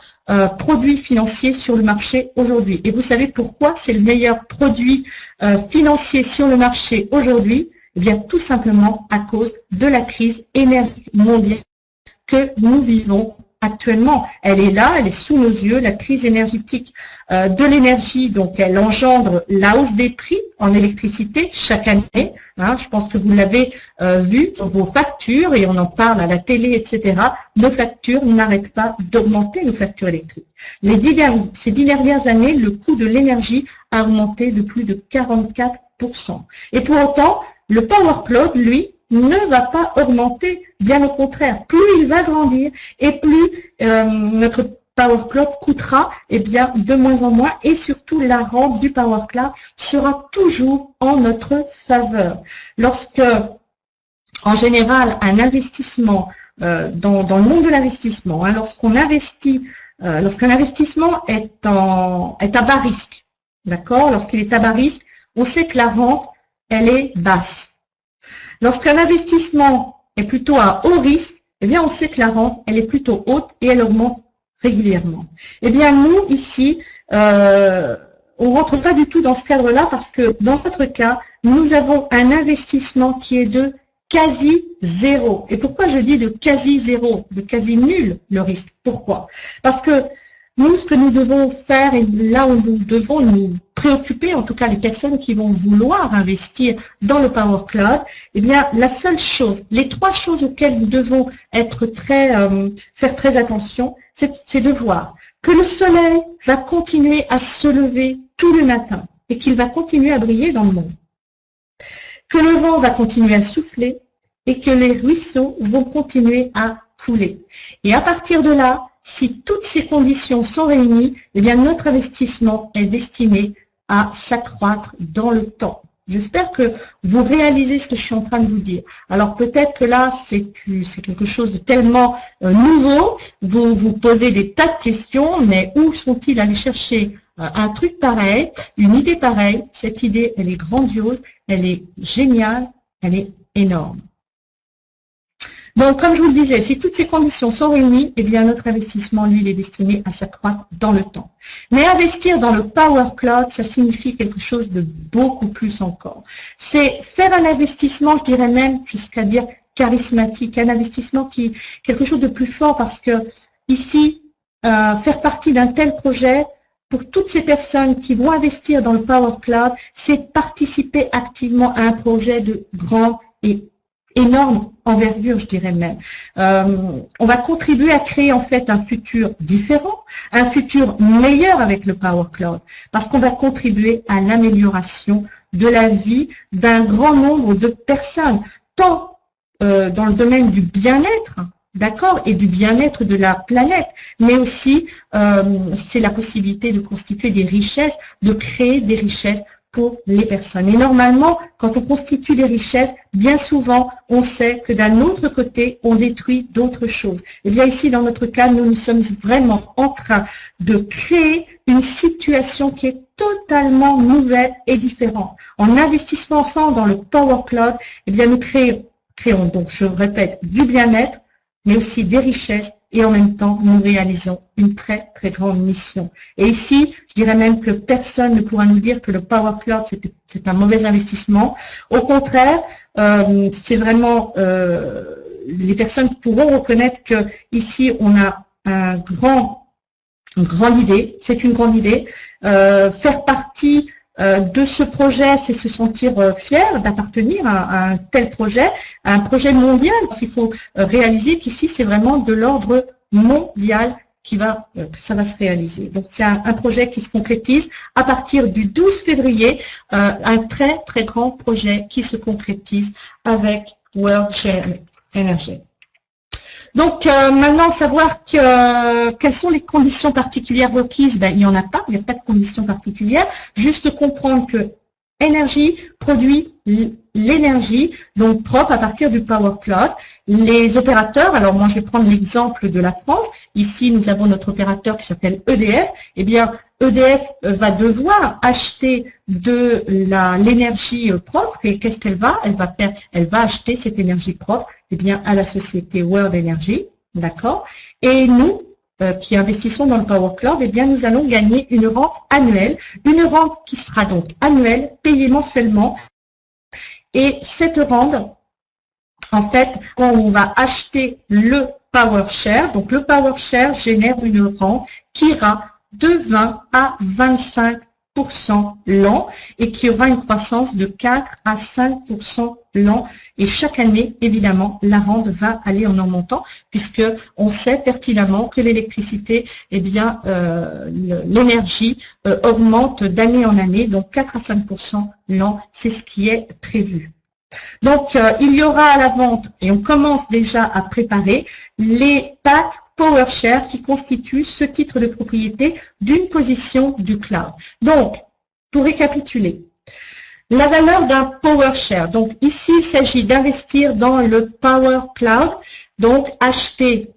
produit financier sur le marché aujourd'hui. Et vous savez pourquoi c'est le meilleur produit financier sur le marché aujourd'hui? Eh bien tout simplement à cause de la crise énergétique mondiale que nous vivons actuellement. Elle est là, elle est sous nos yeux, la crise énergétique de l'énergie, donc elle engendre la hausse des prix en électricité chaque année. Hein, je pense que vous l'avez vu sur vos factures et on en parle à la télé, etc. Nos factures n'arrêtent pas d'augmenter, nos factures électriques. Ces 10 dernières années, le coût de l'énergie a augmenté de plus de 44%. Et pour autant, le Power Cloud, lui, ne va pas augmenter, bien au contraire. Plus il va grandir et plus notre Power Cloud coûtera eh bien, de moins en moins et surtout la rente du Power Cloud sera toujours en notre faveur. Lorsque, en général, un investissement dans le monde de l'investissement, hein, lorsqu'on investit, lorsqu'un investissement est à bas risque, d'accord? Lorsqu'il est à bas risque, on sait que la rente, elle est basse. Lorsqu'un investissement est plutôt à haut risque, eh bien, on sait que la rente, elle est plutôt haute et elle augmente régulièrement. Eh bien, nous, ici, on ne rentre pas du tout dans ce cadre-là parce que, dans notre cas, nous avons un investissement qui est de quasi zéro. Et pourquoi je dis de quasi zéro, de quasi nul le risque? Pourquoi? Parce que nous, ce que nous devons faire, et là où nous devons nous préoccuper, en tout cas les personnes qui vont vouloir investir dans le Power Cloud, eh bien, la seule chose, les 3 choses auxquelles nous devons être faire très attention, c'est de voir que le soleil va continuer à se lever tous les matins et qu'il va continuer à briller dans le monde. Que le vent va continuer à souffler et que les ruisseaux vont continuer à couler. Et à partir de là, si toutes ces conditions sont réunies, eh bien notre investissement est destiné à s'accroître dans le temps. J'espère que vous réalisez ce que je suis en train de vous dire. Alors peut-être que là, c'est quelque chose de tellement nouveau, vous vous posez des tas de questions, mais où sont-ils allés chercher un truc pareil, une idée pareille? Cette idée, elle est grandiose, elle est géniale, elle est énorme. Donc, comme je vous le disais, si toutes ces conditions sont réunies, eh bien, notre investissement, lui, il est destiné à s'accroître dans le temps. Mais investir dans le Power Cloud, ça signifie quelque chose de beaucoup plus encore. C'est faire un investissement, je dirais même, jusqu'à dire charismatique, un investissement qui quelque chose de plus fort parce que ici, faire partie d'un tel projet, pour toutes ces personnes qui vont investir dans le Power Cloud, c'est participer activement à un projet de grand et énorme envergure, je dirais même. On va contribuer à créer en fait un futur différent, un futur meilleur avec le Power Cloud, parce qu'on va contribuer à l'amélioration de la vie d'un grand nombre de personnes, tant dans le domaine du bien-être, d'accord, et du bien-être de la planète, mais aussi c'est la possibilité de constituer des richesses, de créer des richesses pour les personnes. Et normalement, quand on constitue des richesses, bien souvent, on sait que d'un autre côté, on détruit d'autres choses. Et bien ici, dans notre cas, nous sommes vraiment en train de créer une situation qui est totalement nouvelle et différente. En investissant ensemble dans le Power Cloud, eh bien nous créons donc, je répète, du bien-être, mais aussi des richesses, et en même temps, nous réalisons une très, très grande mission. Et ici, je dirais même que personne ne pourra nous dire que le Power Cloud, c'est un mauvais investissement. Au contraire, c'est vraiment, les personnes pourront reconnaître que ici, on a une grande idée, c'est une grande idée. Faire partie de ce projet, c'est se sentir fier d'appartenir à un tel projet, à un projet mondial. Il faut réaliser qu'ici, c'est vraiment de l'ordre mondial que ça va se réaliser. Donc, c'est un projet qui se concrétise à partir du 12 février, un très, très grand projet qui se concrétise avec World Share Energy. Donc, maintenant, savoir quelles sont les conditions particulières requises, ben, il n'y en a pas, il n'y a pas de conditions particulières. Juste comprendre que Énergie produit l'énergie, donc propre à partir du Power Cloud. Les opérateurs, alors moi je vais prendre l'exemple de la France. Ici, nous avons notre opérateur qui s'appelle EDF. Eh bien, EDF va devoir acheter de l'énergie propre. Et qu'est-ce qu'elle va? Elle va acheter cette énergie propre, eh bien, à la société World Energy, d'accord? Et nous, qui investissons dans le Power Cloud, eh bien, nous allons gagner une rente annuelle, une rente qui sera donc annuelle, payée mensuellement. Et cette rente, en fait, quand on va acheter le Power Share, donc le Power Share génère une rente qui ira de 20 à 25% l'an et qui aura une croissance de 4 à 5% l'an. Et chaque année, évidemment, la rente va aller en augmentant puisque on sait pertinemment que l'électricité, eh bien, l'énergie augmente d'année en année, donc 4 à 5% l'an, c'est ce qui est prévu. Donc, il y aura à la vente, et on commence déjà à préparer, les packs PowerShare qui constituent ce titre de propriété d'une position du cloud. Donc, pour récapituler, la valeur d'un PowerShare. Donc, ici, il s'agit d'investir dans le Power Cloud, donc acheter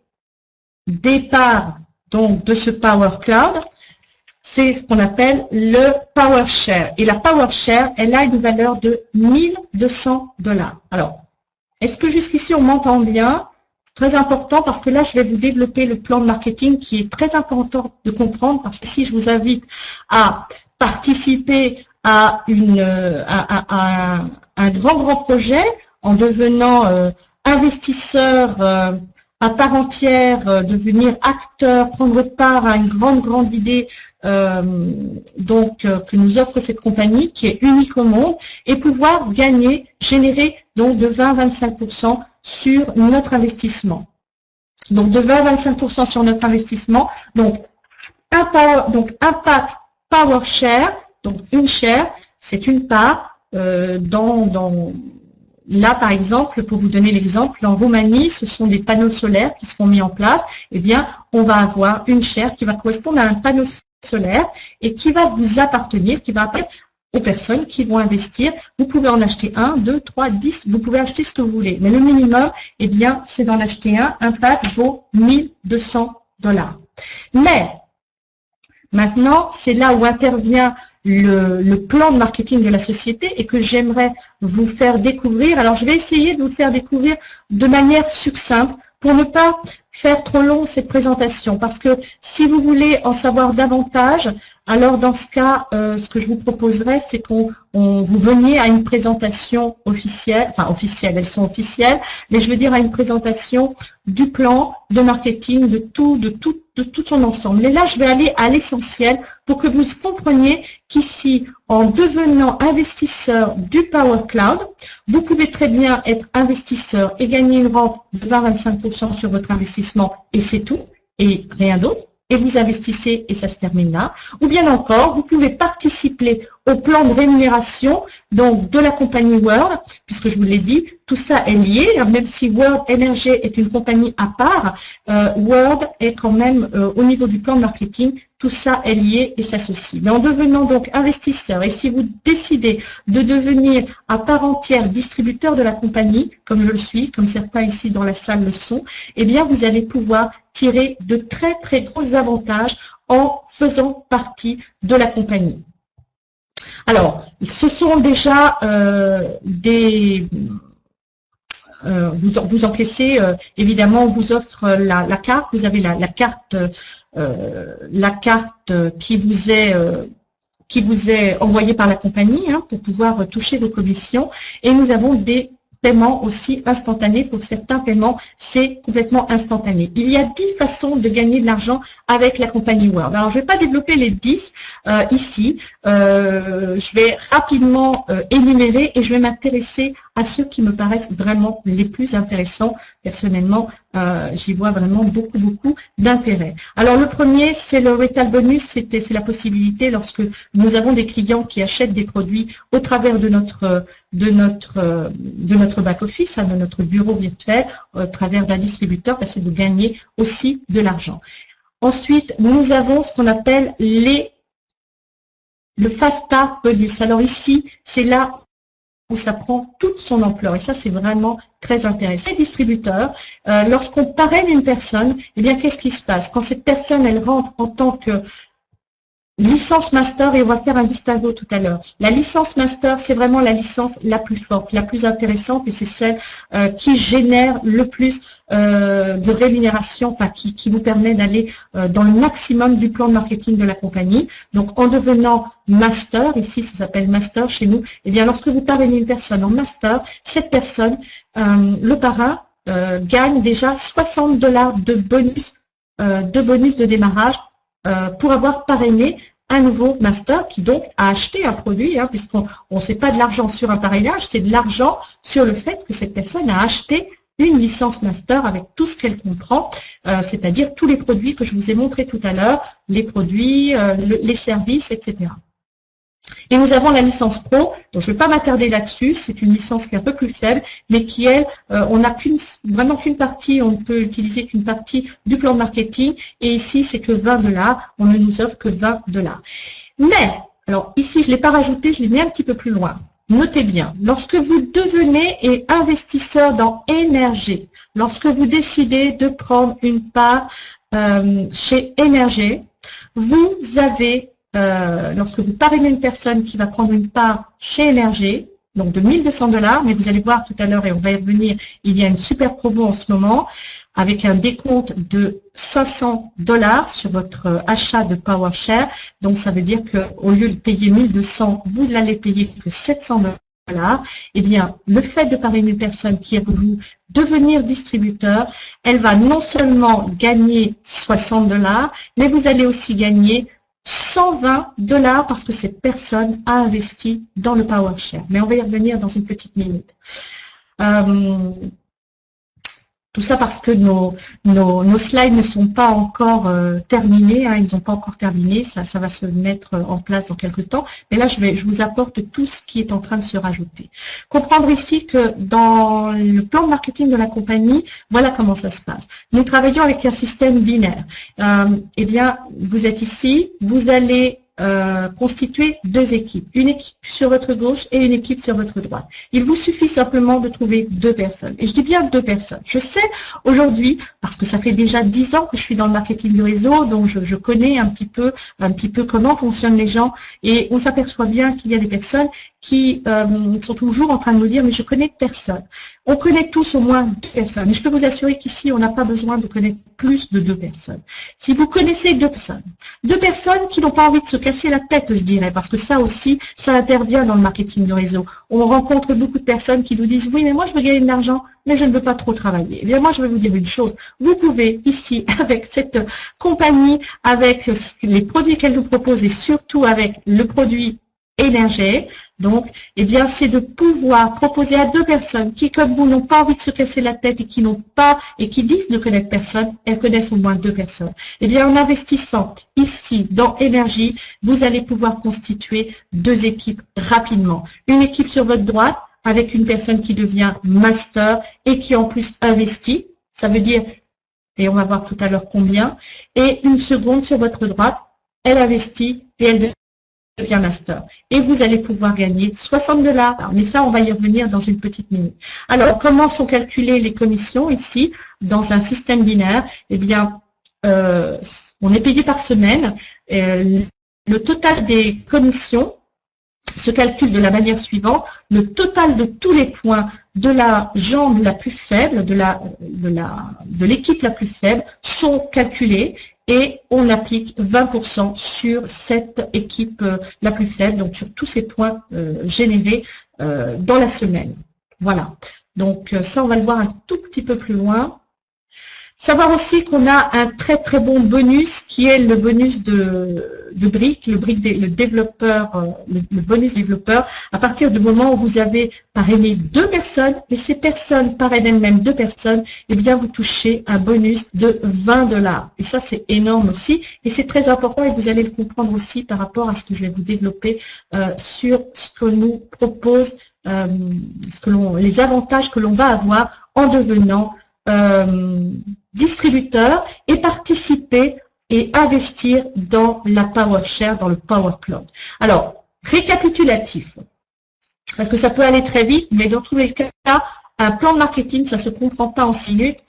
des parts donc, de ce Power Cloud. C'est ce qu'on appelle le PowerShare. Et la PowerShare, elle a une valeur de 1200 $. Alors, est-ce que jusqu'ici, on m'entend bien? C'est très important parce que là, je vais vous développer le plan de marketing qui est très important de comprendre parce que si je vous invite à participer à un grand projet en devenant investisseur à part entière, devenir acteur, prendre part à une grande idée que nous offre cette compagnie qui est unique au monde et pouvoir générer donc de 20 à 25% sur notre investissement. Donc de 20 à 25% sur notre investissement. Donc un pack PowerShare, donc une share, c'est une part là, par exemple, pour vous donner l'exemple, en Roumanie, ce sont des panneaux solaires qui seront mis en place. Eh bien, on va avoir une share qui va correspondre à un panneau solaire et qui va vous appartenir, qui va appartenir aux personnes qui vont investir. Vous pouvez en acheter 1, 2, 3, 10, vous pouvez acheter ce que vous voulez. Mais le minimum, eh bien, c'est d'en acheter un. Un pack vaut 1200 $. Mais, maintenant, c'est là où intervient le plan de marketing de la société et que j'aimerais vous faire découvrir. Alors, je vais essayer de vous faire découvrir de manière succincte pour ne pas faire trop long cette présentation. Parce que si vous voulez en savoir davantage, alors dans ce cas, ce que je vous proposerais, c'est qu'on vous veniez à une présentation officielle, enfin officielle, elles sont officielles, mais je veux dire à une présentation du plan de marketing, de tout son ensemble. Et là, je vais aller à l'essentiel pour que vous compreniez qu'ici, en devenant investisseur du Power Cloud, vous pouvez très bien être investisseur et gagner une rente de 20-25% sur votre investissement, et c'est tout, et rien d'autre. Et vous investissez et ça se termine là. Ou bien encore, vous pouvez participer au plan de rémunération donc de la compagnie World, puisque je vous l'ai dit, tout ça est lié, même si World Energy est une compagnie à part, World est quand même au niveau du plan de marketing, tout ça est lié et s'associe. Mais en devenant donc investisseur, et si vous décidez de devenir à part entière distributeur de la compagnie, comme je le suis, comme certains ici dans la salle le sont, eh bien vous allez pouvoir tirer de très très gros avantages en faisant partie de la compagnie. Alors, ce sont déjà vous encaissez, évidemment, on vous offre la carte, vous avez la carte qui vous est envoyée par la compagnie pour pouvoir toucher vos commissions, et nous avons des paiements aussi instantanés. Pour certains paiements, c'est complètement instantané. Il y a 10 façons de gagner de l'argent avec la compagnie World. Alors, je ne vais pas développer les 10 ici. Je vais rapidement énumérer et je vais m'intéresser à ceux qui me paraissent vraiment les plus intéressants. Personnellement, j'y vois vraiment beaucoup d'intérêt. Alors, le premier, c'est le Retail Bonus. C'est la possibilité, lorsque nous avons des clients qui achètent des produits au travers de notre back-office, de notre bureau virtuel, au travers d'un distributeur, c'est de gagner aussi de l'argent. Ensuite, nous avons ce qu'on appelle le Fast Start Bonus. Alors ici, c'est là où ça prend toute son ampleur. Et ça, c'est vraiment très intéressant. Les distributeurs, lorsqu'on parraine une personne, eh bien, qu'est-ce qui se passe? Quand cette personne, elle rentre en tant que licence master, et on va faire un distinguo tout à l'heure. La licence master, c'est vraiment la licence la plus forte, la plus intéressante, et c'est celle qui génère le plus de rémunération, enfin qui vous permet d'aller dans le maximum du plan de marketing de la compagnie. Donc en devenant master, ici ça s'appelle master chez nous, et bien lorsque vous parrainez une personne en master, cette personne, le parrain, gagne déjà $60 de bonus de démarrage pour avoir parrainé un nouveau master qui donc a acheté un produit, puisqu'on ne sait pas de l'argent sur un parrainage, c'est de l'argent sur le fait que cette personne a acheté une licence master avec tout ce qu'elle comprend, c'est-à-dire tous les produits que je vous ai montrés tout à l'heure, les produits, les services, etc. Et nous avons la licence pro, donc je ne vais pas m'attarder là-dessus, c'est une licence qui est un peu plus faible, mais qui, elle, on n'a vraiment qu'une partie, on ne peut utiliser qu'une partie du plan de marketing, et ici, c'est que $20, on ne nous offre que $20. Mais, alors ici, je ne l'ai pas rajouté, je l'ai mis un petit peu plus loin. Notez bien, lorsque vous devenez investisseur dans Énergie, lorsque vous décidez de prendre une part chez Énergie, vous avez lorsque vous parrainez une personne qui va prendre une part chez Énergie, donc de $1200, mais vous allez voir tout à l'heure, et on va y revenir, il y a une super promo en ce moment, avec un décompte de $500 sur votre achat de PowerShare. Donc ça veut dire qu'au lieu de payer 1200, vous n'allez payer que $700. Eh bien, le fait de parrainer une personne qui est vous devenir distributeur, elle va non seulement gagner $60, mais vous allez aussi gagner $120 parce que cette personne a investi dans le PowerShare. Mais on va y revenir dans une petite minute. Tout ça parce que nos slides ne sont pas encore terminés, ils n'ont pas encore terminé, ça va se mettre en place dans quelques temps. Mais là, je vous apporte tout ce qui est en train de se rajouter. Comprendre ici que dans le plan de marketing de la compagnie, voilà comment ça se passe. Nous travaillons avec un système binaire. Eh bien, vous êtes ici, vous allez constituer 2 équipes, une équipe sur votre gauche et une équipe sur votre droite. Il vous suffit simplement de trouver 2 personnes. Et je dis bien 2 personnes. Je sais aujourd'hui, parce que ça fait déjà 10 ans que je suis dans le marketing de réseau, donc je connais un petit peu comment fonctionnent les gens, et on s'aperçoit bien qu'il y a des personnes qui sont toujours en train de nous dire « mais je connais personne ». On connaît tous au moins 2 personnes. Et je peux vous assurer qu'ici, on n'a pas besoin de connaître plus de 2 personnes. Si vous connaissez 2 personnes qui n'ont pas envie de se casser la tête, je dirais, parce que ça aussi, ça intervient dans le marketing de réseau. On rencontre beaucoup de personnes qui nous disent « oui, mais moi, je veux gagner de l'argent, mais je ne veux pas trop travailler ». Eh bien, moi, je vais vous dire une chose. Vous pouvez, ici, avec cette compagnie, avec les produits qu'elle nous propose et surtout avec le produit énergie, donc, eh bien, c'est de pouvoir proposer à 2 personnes qui, comme vous, n'ont pas envie de se casser la tête et qui n'ont pas, et qui disent ne connaître personne, elles connaissent au moins 2 personnes. Eh bien, en investissant ici, dans énergie, vous allez pouvoir constituer 2 équipes rapidement. Une équipe sur votre droite, avec une personne qui devient master et qui en plus investit, ça veut dire, et on va voir tout à l'heure combien, et une seconde sur votre droite, elle investit et elle devient master. Et vous allez pouvoir gagner 60 $. Mais ça, on va y revenir dans une petite minute. Alors, comment sont calculées les commissions ici, dans un système binaire? Eh bien, on est payé par semaine. Le total des commissions se calcule de la manière suivante. Le total de tous les points de la jambe la plus faible, de l'équipe la plus faible, sont calculés et on applique 20% sur cette équipe la plus faible, donc sur tous ces points générés dans la semaine. Voilà. Donc ça, on va le voir un tout petit peu plus loin. Savoir aussi qu'on a un très très bon bonus qui est le bonus de briques, le développeur, le bonus développeur. À partir du moment où vous avez parrainé 2 personnes, et ces personnes parrainent elles-mêmes 2 personnes, eh bien vous touchez un bonus de 20 $. Et ça c'est énorme aussi, et c'est très important et vous allez le comprendre aussi par rapport à ce que je vais vous développer sur ce que nous propose, les avantages que l'on va avoir en devenant distributeur et participer et investir dans la PowerShare, dans le Power Cloud. Alors, récapitulatif, parce que ça peut aller très vite, mais dans tous les cas, un plan de marketing, ça ne se comprend pas en 6 minutes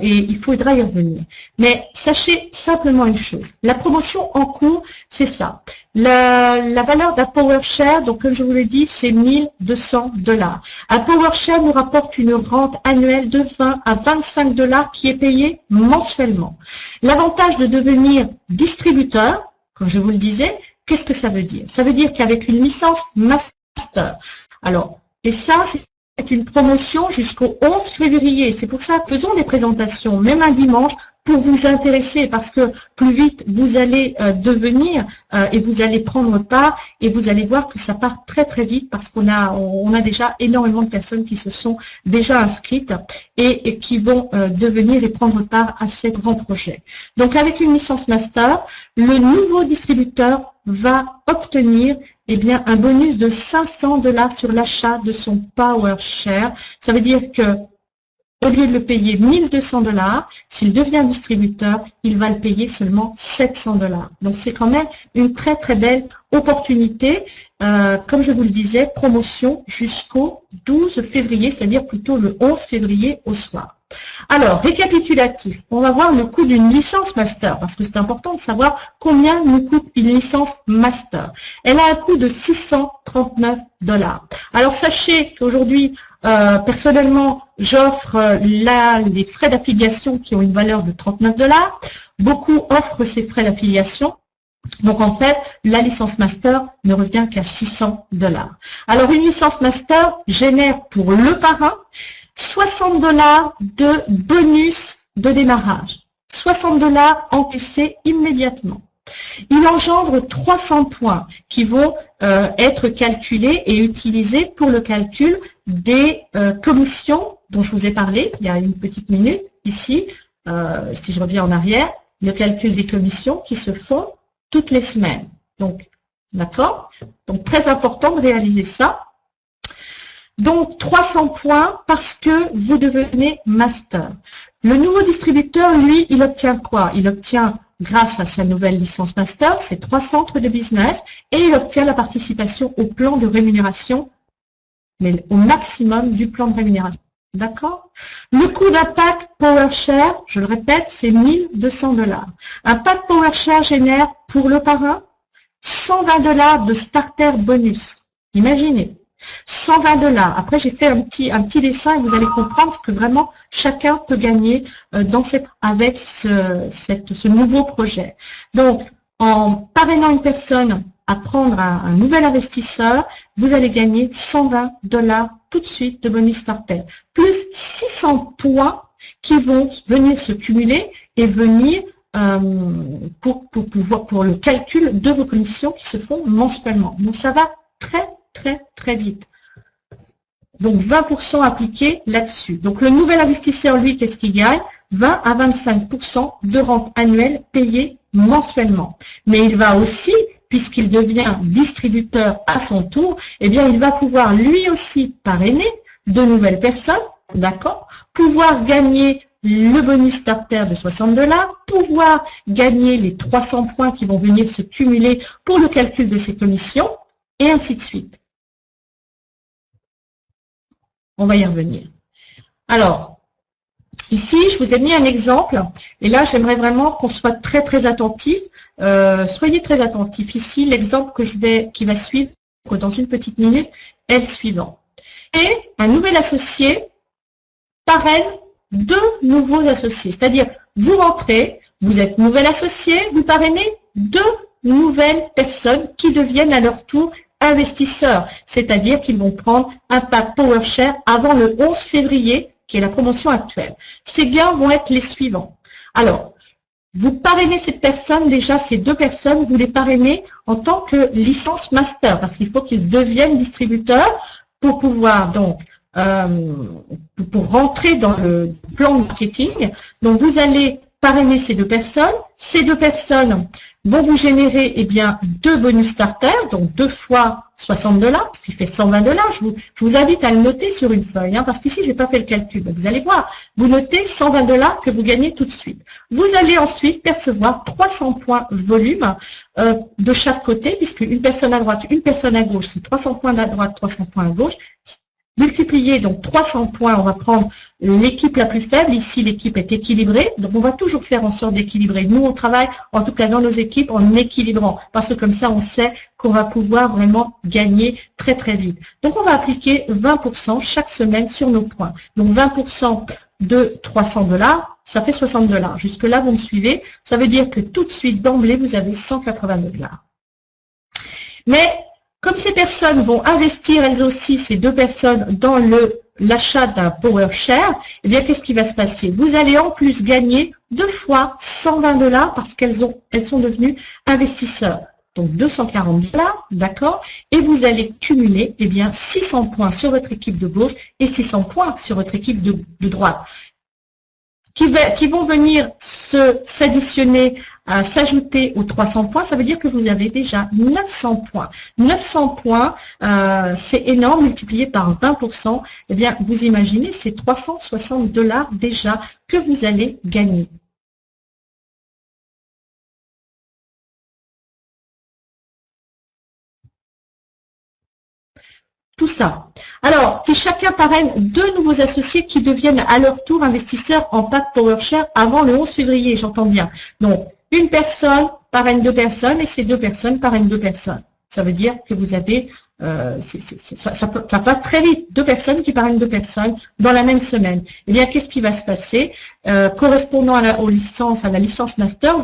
et il faudra y revenir. Mais sachez simplement une chose, la promotion en cours, c'est ça. La valeur d'un PowerShare, donc comme je vous l'ai dit, c'est 1 200 $. Un PowerShare nous rapporte une rente annuelle de 20 à 25 $ qui est payée mensuellement. L'avantage de devenir distributeur, comme je vous le disais, qu'est-ce que ça veut dire? Ça veut dire qu'avec une licence master, alors, et ça, c'est une promotion jusqu'au 11 février. C'est pour ça que faisons des présentations, même un dimanche, pour vous intéresser, parce que plus vite vous allez devenir et vous allez prendre part et vous allez voir que ça part très très vite parce qu'on a déjà énormément de personnes qui se sont déjà inscrites et qui vont devenir et prendre part à ces grands projets. Donc avec une licence master, le nouveau distributeur va obtenir bien, un bonus de 500 $ sur l'achat de son PowerShare. Ça veut dire que au lieu de le payer 1 200 $, s'il devient distributeur, il va le payer seulement 700 $. Donc, c'est quand même une très, très belle opportunité. Comme je vous le disais, promotion jusqu'au 12 février, c'est-à-dire plutôt le 11 février au soir. Alors, récapitulatif, on va voir le coût d'une licence master, parce que c'est important de savoir combien nous coûte une licence master. Elle a un coût de 639 $. Alors, sachez qu'aujourd'hui, personnellement, j'offre les frais d'affiliation qui ont une valeur de 39 $. Beaucoup offrent ces frais d'affiliation. Donc, en fait, la licence master ne revient qu'à 600 $. Alors, une licence master génère pour le parrain 60 $ de bonus de démarrage. 60 $ encaissés immédiatement. Il engendre 300 points qui vont être calculés et utilisés pour le calcul des commissions dont je vous ai parlé il y a une petite minute. Ici, si je reviens en arrière, le calcul des commissions qui se font toutes les semaines. Donc, d'accord? Donc, très important de réaliser ça. Donc, 300 points parce que vous devenez master. Le nouveau distributeur, lui, il obtient quoi? Il obtient, grâce à sa nouvelle licence master, ses 3 centres de business et il obtient la participation au plan de rémunération, mais au maximum du plan de rémunération. D'accord? Le coût d'un pack PowerShare, je le répète, c'est 1 200 $. Un pack PowerShare génère pour le parrain 120 $ de starter bonus. Imaginez. 120 $. Après, j'ai fait un petit dessin et vous allez comprendre ce que vraiment chacun peut gagner avec ce nouveau projet. Donc, en parrainant une personne à prendre un nouvel investisseur, vous allez gagner 120 $, tout de suite de bonus starter, plus 600 points qui vont venir se cumuler et venir pour le calcul de vos commissions qui se font mensuellement. Donc ça va très vite. Donc 20% appliqué là-dessus. Donc le nouvel investisseur, lui, qu'est-ce qu'il gagne? 20 à 25% de rente annuelle payée mensuellement. Mais il va aussi, puisqu'il devient distributeur à son tour, eh bien il va pouvoir lui aussi parrainer de nouvelles personnes, d'accord? Pouvoir gagner le bonus starter de 60 $, pouvoir gagner les 300 points qui vont venir se cumuler pour le calcul de ses commissions, et ainsi de suite. On va y revenir. Alors, ici, je vous ai mis un exemple, et là, j'aimerais vraiment qu'on soit très attentif. Soyez très attentifs. Ici, l'exemple qui va suivre dans une petite minute est le suivant. Et un nouvel associé parraine 2 nouveaux associés. C'est-à-dire, vous rentrez, vous êtes nouvel associé, vous parrainez 2 nouvelles personnes qui deviennent à leur tour investisseurs. C'est-à-dire qu'ils vont prendre un pack PowerShare avant le 11 février, qui est la promotion actuelle. Ces gains vont être les suivants. Alors, vous parrainez cette personne, déjà ces 2 personnes, vous les parrainez en tant que licence master, parce qu'il faut qu'ils deviennent distributeurs pour pouvoir donc pour rentrer dans le plan de marketing. Donc vous allez parrainer ces 2 personnes. Ces 2 personnes vont vous générer eh bien 2 bonus starters, donc 2 fois 60 $, ce qui fait 120 $. Je vous invite à le noter sur une feuille, hein, parce qu'ici, je n'ai pas fait le calcul. Mais vous allez voir, vous notez 120 $ que vous gagnez tout de suite. Vous allez ensuite percevoir 300 points volume de chaque côté, puisque une personne à droite, une personne à gauche, c'est 300 points à droite, 300 points à gauche. Multiplier donc 300 points, on va prendre l'équipe la plus faible. Ici, l'équipe est équilibrée. Donc, on va toujours faire en sorte d'équilibrer. Nous, on travaille, en tout cas dans nos équipes, en équilibrant. Parce que comme ça, on sait qu'on va pouvoir vraiment gagner très vite. Donc, on va appliquer 20% chaque semaine sur nos points. Donc, 20% de 300 $, ça fait 60 $. Jusque-là, vous me suivez. Ça veut dire que tout de suite, d'emblée, vous avez 182 $. Mais comme ces personnes vont investir elles aussi, ces 2 personnes, dans l'achat d'un PowerShare, eh bien, qu'est-ce qui va se passer? Vous allez en plus gagner 2 fois 120 $ parce qu'elles sont devenues investisseurs. Donc 240 $, d'accord? Et vous allez cumuler eh bien 600 points sur votre équipe de gauche et 600 points sur votre équipe de droite. Qui vont venir s'additionner, s'ajouter aux 300 points, ça veut dire que vous avez déjà 900 points. 900 points, c'est énorme, multiplié par 20%, eh bien, vous imaginez, c'est 360 $ déjà que vous allez gagner. Tout ça. Alors, si chacun parraine 2 nouveaux associés qui deviennent à leur tour investisseurs en pack PowerShare avant le 11 février, j'entends bien. Donc, une personne parraine 2 personnes et ces 2 personnes parrainent 2 personnes. Ça veut dire que vous avez, ça va très vite, 2 personnes qui parrainent 2 personnes dans la même semaine. Eh bien, qu'est-ce qui va se passer? Correspondant à la licence master,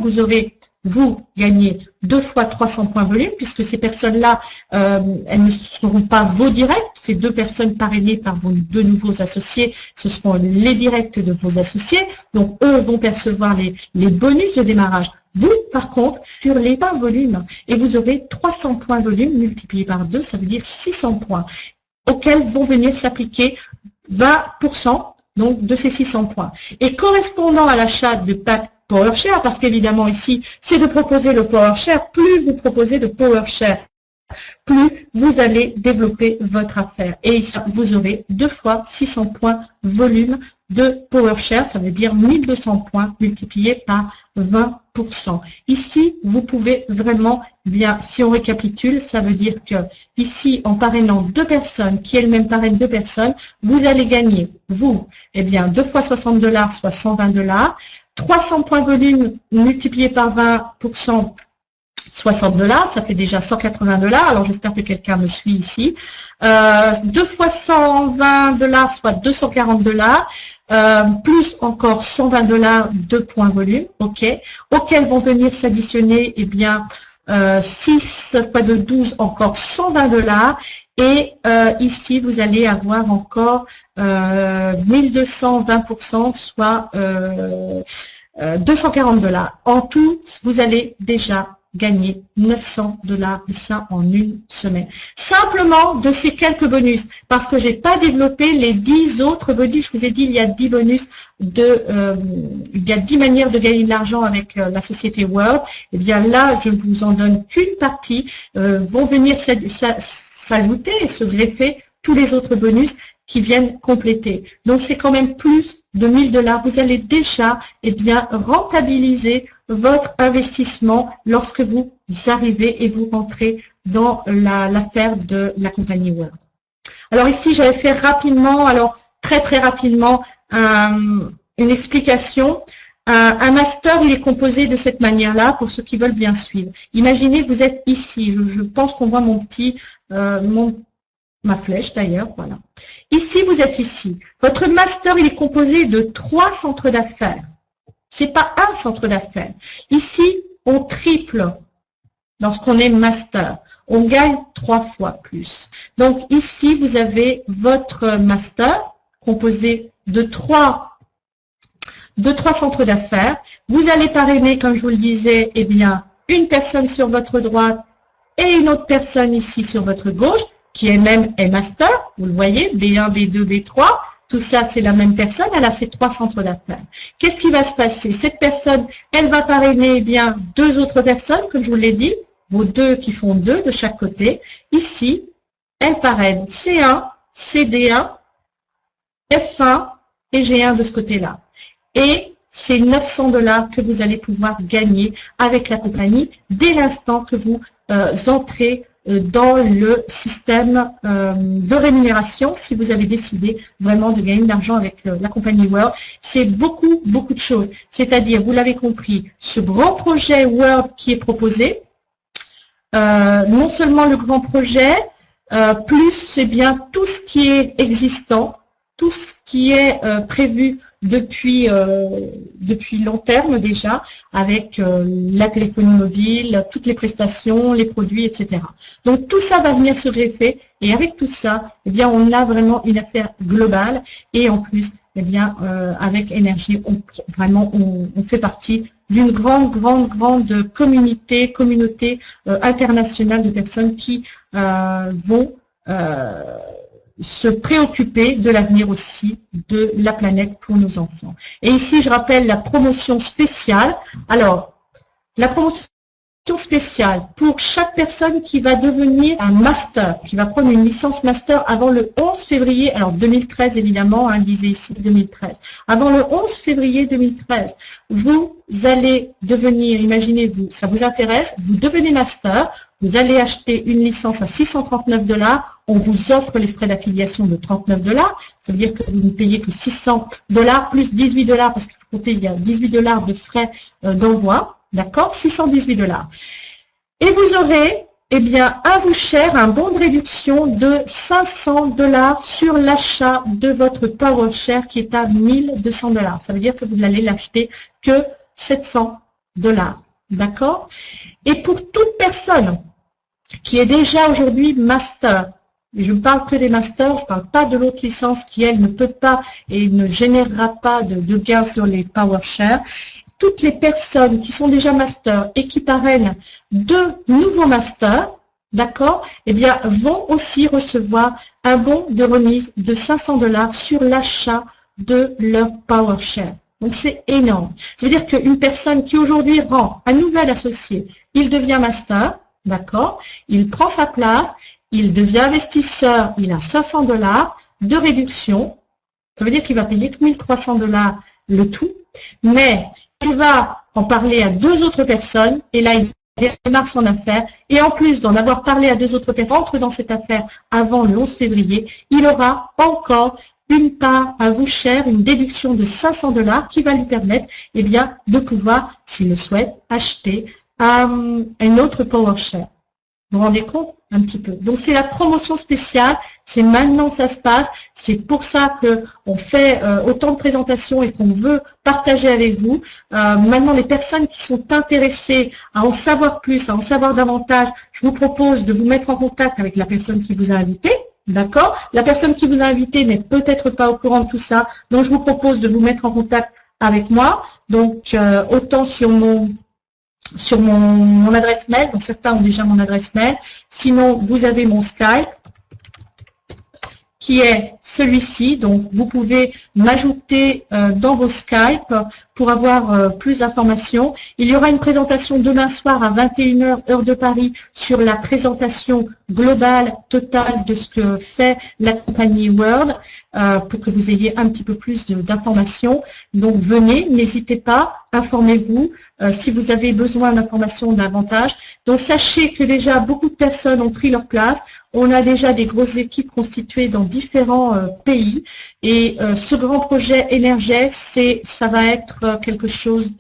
vous gagnez 2 fois 300 points volume, puisque ces personnes-là, elles ne seront pas vos directs. Ces 2 personnes parrainées par vos 2 nouveaux associés, ce seront les directs de vos associés. Donc, eux vont percevoir les bonus de démarrage. Vous, par contre, sur les points volume, et vous aurez 300 points volume multipliés par 2, ça veut dire 600 points, auxquels vont venir s'appliquer 20% donc, de ces 600 points. Et correspondant à l'achat de pack PowerShare, parce qu'évidemment ici, c'est de proposer le PowerShare, plus vous proposez de PowerShare, plus vous allez développer votre affaire. Et ici, vous aurez 2 fois 600 points volume de PowerShare, ça veut dire 1200 points multipliés par 20%. Ici, vous pouvez vraiment, bien, si on récapitule, ça veut dire que ici, en parrainant 2 personnes, qui elles-mêmes parrainent 2 personnes, vous allez gagner, vous, eh bien, 2 fois 60 $, soit 120 $, 300 points volume multipliés par 20%, $60, ça fait déjà $180. Alors j'espère que quelqu'un me suit ici. 2 fois $120, soit $240. Plus encore $120 de points volume, ok, auxquels vont venir s'additionner, eh bien, 6 fois de 12, encore $120. Et ici, vous allez avoir encore 1220%, soit $240. En tout, vous allez déjà gagner $900, et ça en une semaine. Simplement de ces quelques bonus, parce que j'ai pas développé les 10 autres bonus. Je vous ai dit, il y a 10 bonus il y a 10 manières de gagner de l'argent avec la société World. Et bien là, je ne vous en donne qu'une partie. Vont venir s'ajouter et se greffer tous les autres bonus qui viennent compléter. Donc c'est quand même plus de $1000. Vous allez déjà, eh bien, rentabiliser votre investissement lorsque vous arrivez et vous rentrez dans l'affaire de la compagnie World. Alors ici, j'avais fait rapidement, alors très rapidement, une explication. Un master, il est composé de cette manière-là pour ceux qui veulent bien suivre. Imaginez, vous êtes ici. Je pense qu'on voit mon petit, ma flèche d'ailleurs, voilà. Ici, vous êtes ici. Votre master, il est composé de 3 centres d'affaires. C'est pas un centre d'affaires. Ici, on triple lorsqu'on est master. On gagne 3 fois plus. Donc ici, vous avez votre master composé de 3 centres d'affaires. Vous allez parrainer, comme je vous le disais, eh bien, une personne sur votre droite et une autre personne ici sur votre gauche, qui elle-même est master. Vous le voyez, B1, B2, B3. Tout ça, c'est la même personne, elle a ses 3 centres d'affaires. Qu'est-ce qui va se passer? Cette personne, elle va parrainer, eh bien, 2 autres personnes, comme je vous l'ai dit, vos 2 qui font 2 de chaque côté. Ici, elle parraine C1, CD1, F1 et G1 de ce côté-là. Et c'est $900 que vous allez pouvoir gagner avec la compagnie dès l'instant que vous entrez dans le système de rémunération, si vous avez décidé vraiment de gagner de l'argent avec la compagnie World. C'est beaucoup de choses. C'est-à-dire, vous l'avez compris, ce grand projet World qui est proposé, non seulement le grand projet, plus c'est bien tout ce qui est existant, tout ce qui est prévu depuis long terme déjà, avec la téléphonie mobile, toutes les prestations, les produits, etc. Donc tout ça va venir se greffer, et avec tout ça, eh bien, on a vraiment une affaire globale, et en plus, eh bien, avec Énergie, on fait partie d'une grande communauté internationale de personnes qui vont se préoccuper de l'avenir aussi de la planète pour nos enfants. Et ici, je rappelle la promotion spéciale. Alors, la promotion spéciale pour chaque personne qui va devenir un master, qui va prendre une licence master avant le 11 février, alors 2013 évidemment, hein, disait ici 2013, avant le 11 février 2013, vous allez devenir, imaginez-vous, ça vous intéresse, vous devenez master, vous allez acheter une licence à $639, on vous offre les frais d'affiliation de $39, ça veut dire que vous ne payez que $600 plus $18, parce qu'il faut compter, il y a $18 de frais d'envoi, d'accord, $618. Et vous aurez, eh bien, à vous cher, un bon de réduction de $500 sur l'achat de votre PowerShare qui est à $1200. Ça veut dire que vous n'allez l'acheter que $700, d'accord? Et pour toute personne qui est déjà aujourd'hui master, et je ne parle que des masters, je ne parle pas de l'autre licence qui, elle, ne peut pas et ne générera pas de gains sur les PowerShare. Toutes les personnes qui sont déjà masters et qui parrainent de nouveaux masters, d'accord, eh bien, vont aussi recevoir un bon de remise de $500 sur l'achat de leur PowerShare. Donc, c'est énorme. Ça veut dire qu'une personne qui aujourd'hui rentre, un nouvel associé, il devient master, d'accord, il prend sa place, il devient investisseur, il a $500 de réduction. Ça veut dire qu'il va payer que $1300 le tout, mais il va en parler à 2 autres personnes, et là, il démarre son affaire, et en plus d'en avoir parlé à 2 autres personnes, entre dans cette affaire avant le 11 février, il aura encore une part à vous cher, une déduction de $500 qui va lui permettre, eh bien, de pouvoir, s'il le souhaite, acheter à une autre PowerShare. Vous vous rendez compte un petit peu? Donc c'est la promotion spéciale, c'est maintenant que ça se passe, c'est pour ça que on fait autant de présentations et qu'on veut partager avec vous. Maintenant les personnes qui sont intéressées à en savoir plus, à en savoir davantage, je vous propose de vous mettre en contact avec la personne qui vous a invité. D'accord? La personne qui vous a invité n'est peut-être pas au courant de tout ça, donc je vous propose de vous mettre en contact avec moi. Donc autant sur mon adresse mail, donc certains ont déjà mon adresse mail, sinon vous avez mon Skype qui est celui-ci, donc vous pouvez m'ajouter dans vos Skype pour avoir plus d'informations. Il y aura une présentation demain soir à 21h heure de Paris sur la présentation globale, totale de ce que fait la compagnie Word pour que vous ayez un petit peu plus d'informations. Donc venez, n'hésitez pas, informez-vous si vous avez besoin d'informations davantage. Donc sachez que déjà beaucoup de personnes ont pris leur place. On a déjà des grosses équipes constituées dans différents pays et ce grand projet Energès, ça va être quelque chose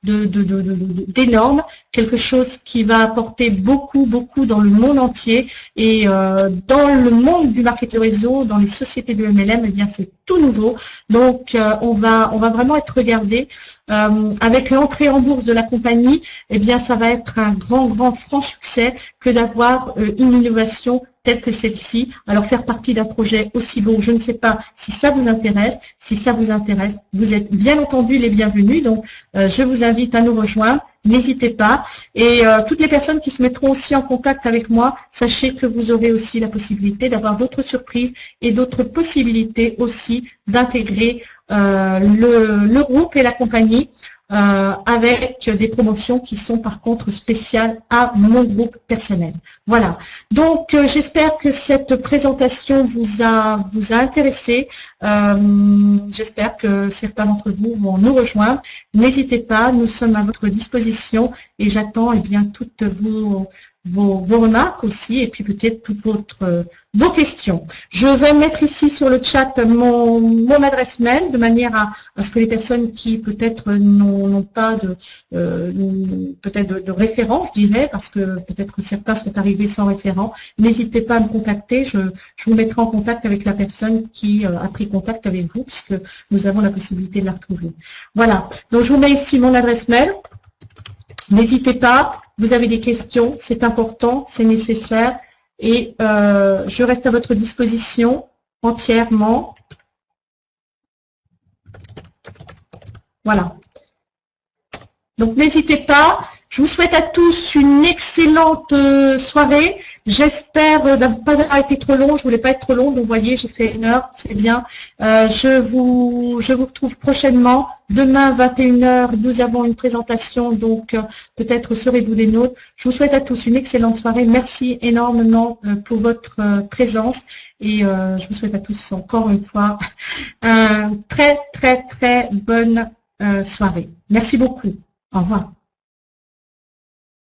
d'énorme, quelque chose qui va apporter beaucoup dans le monde entier et dans le monde du marketing réseau, dans les sociétés de MLM, eh bien c'est tout nouveau. Donc on va vraiment être regardé avec l'entrée en bourse de la compagnie. Eh bien ça va être un grand franc succès que d'avoir une innovation telle que celle-ci. Alors faire partie d'un projet aussi beau, je ne sais pas si ça vous intéresse. Si ça vous intéresse, vous êtes bien entendu les bienvenus. Donc je vous invite à nous rejoindre. N'hésitez pas. Et toutes les personnes qui se mettront aussi en contact avec moi, sachez que vous aurez aussi la possibilité d'avoir d'autres surprises et d'autres possibilités aussi d'intégrer le groupe et la compagnie avec des promotions qui sont par contre spéciales à mon groupe personnel. Voilà. Donc j'espère que cette présentation vous a intéressé. J'espère que certains d'entre vous vont nous rejoindre. N'hésitez pas, nous sommes à votre disposition et j'attends bien toutes vos remarques aussi et puis peut-être toutes vos questions. Je vais mettre ici sur le chat mon adresse mail de manière à ce que les personnes qui peut-être n'ont pas de référent, je dirais, parce que peut-être que certains sont arrivés sans référent, n'hésitez pas à me contacter. Je vous mettrai en contact avec la personne qui a pris contact avec vous puisque nous avons la possibilité de la retrouver. Voilà. Donc je vous mets ici mon adresse mail. N'hésitez pas, vous avez des questions, c'est important, c'est nécessaire et je reste à votre disposition entièrement. Voilà. Donc n'hésitez pas. Je vous souhaite à tous une excellente soirée. J'espère ne pas avoir été trop long. Je voulais pas être trop long, donc vous voyez, j'ai fait 1 heure, c'est bien. Je vous retrouve prochainement. Demain, 21h, nous avons une présentation, donc peut-être serez-vous des nôtres. Je vous souhaite à tous une excellente soirée. Merci énormément pour votre présence et je vous souhaite à tous encore une fois une très bonne soirée. Merci beaucoup. Au revoir.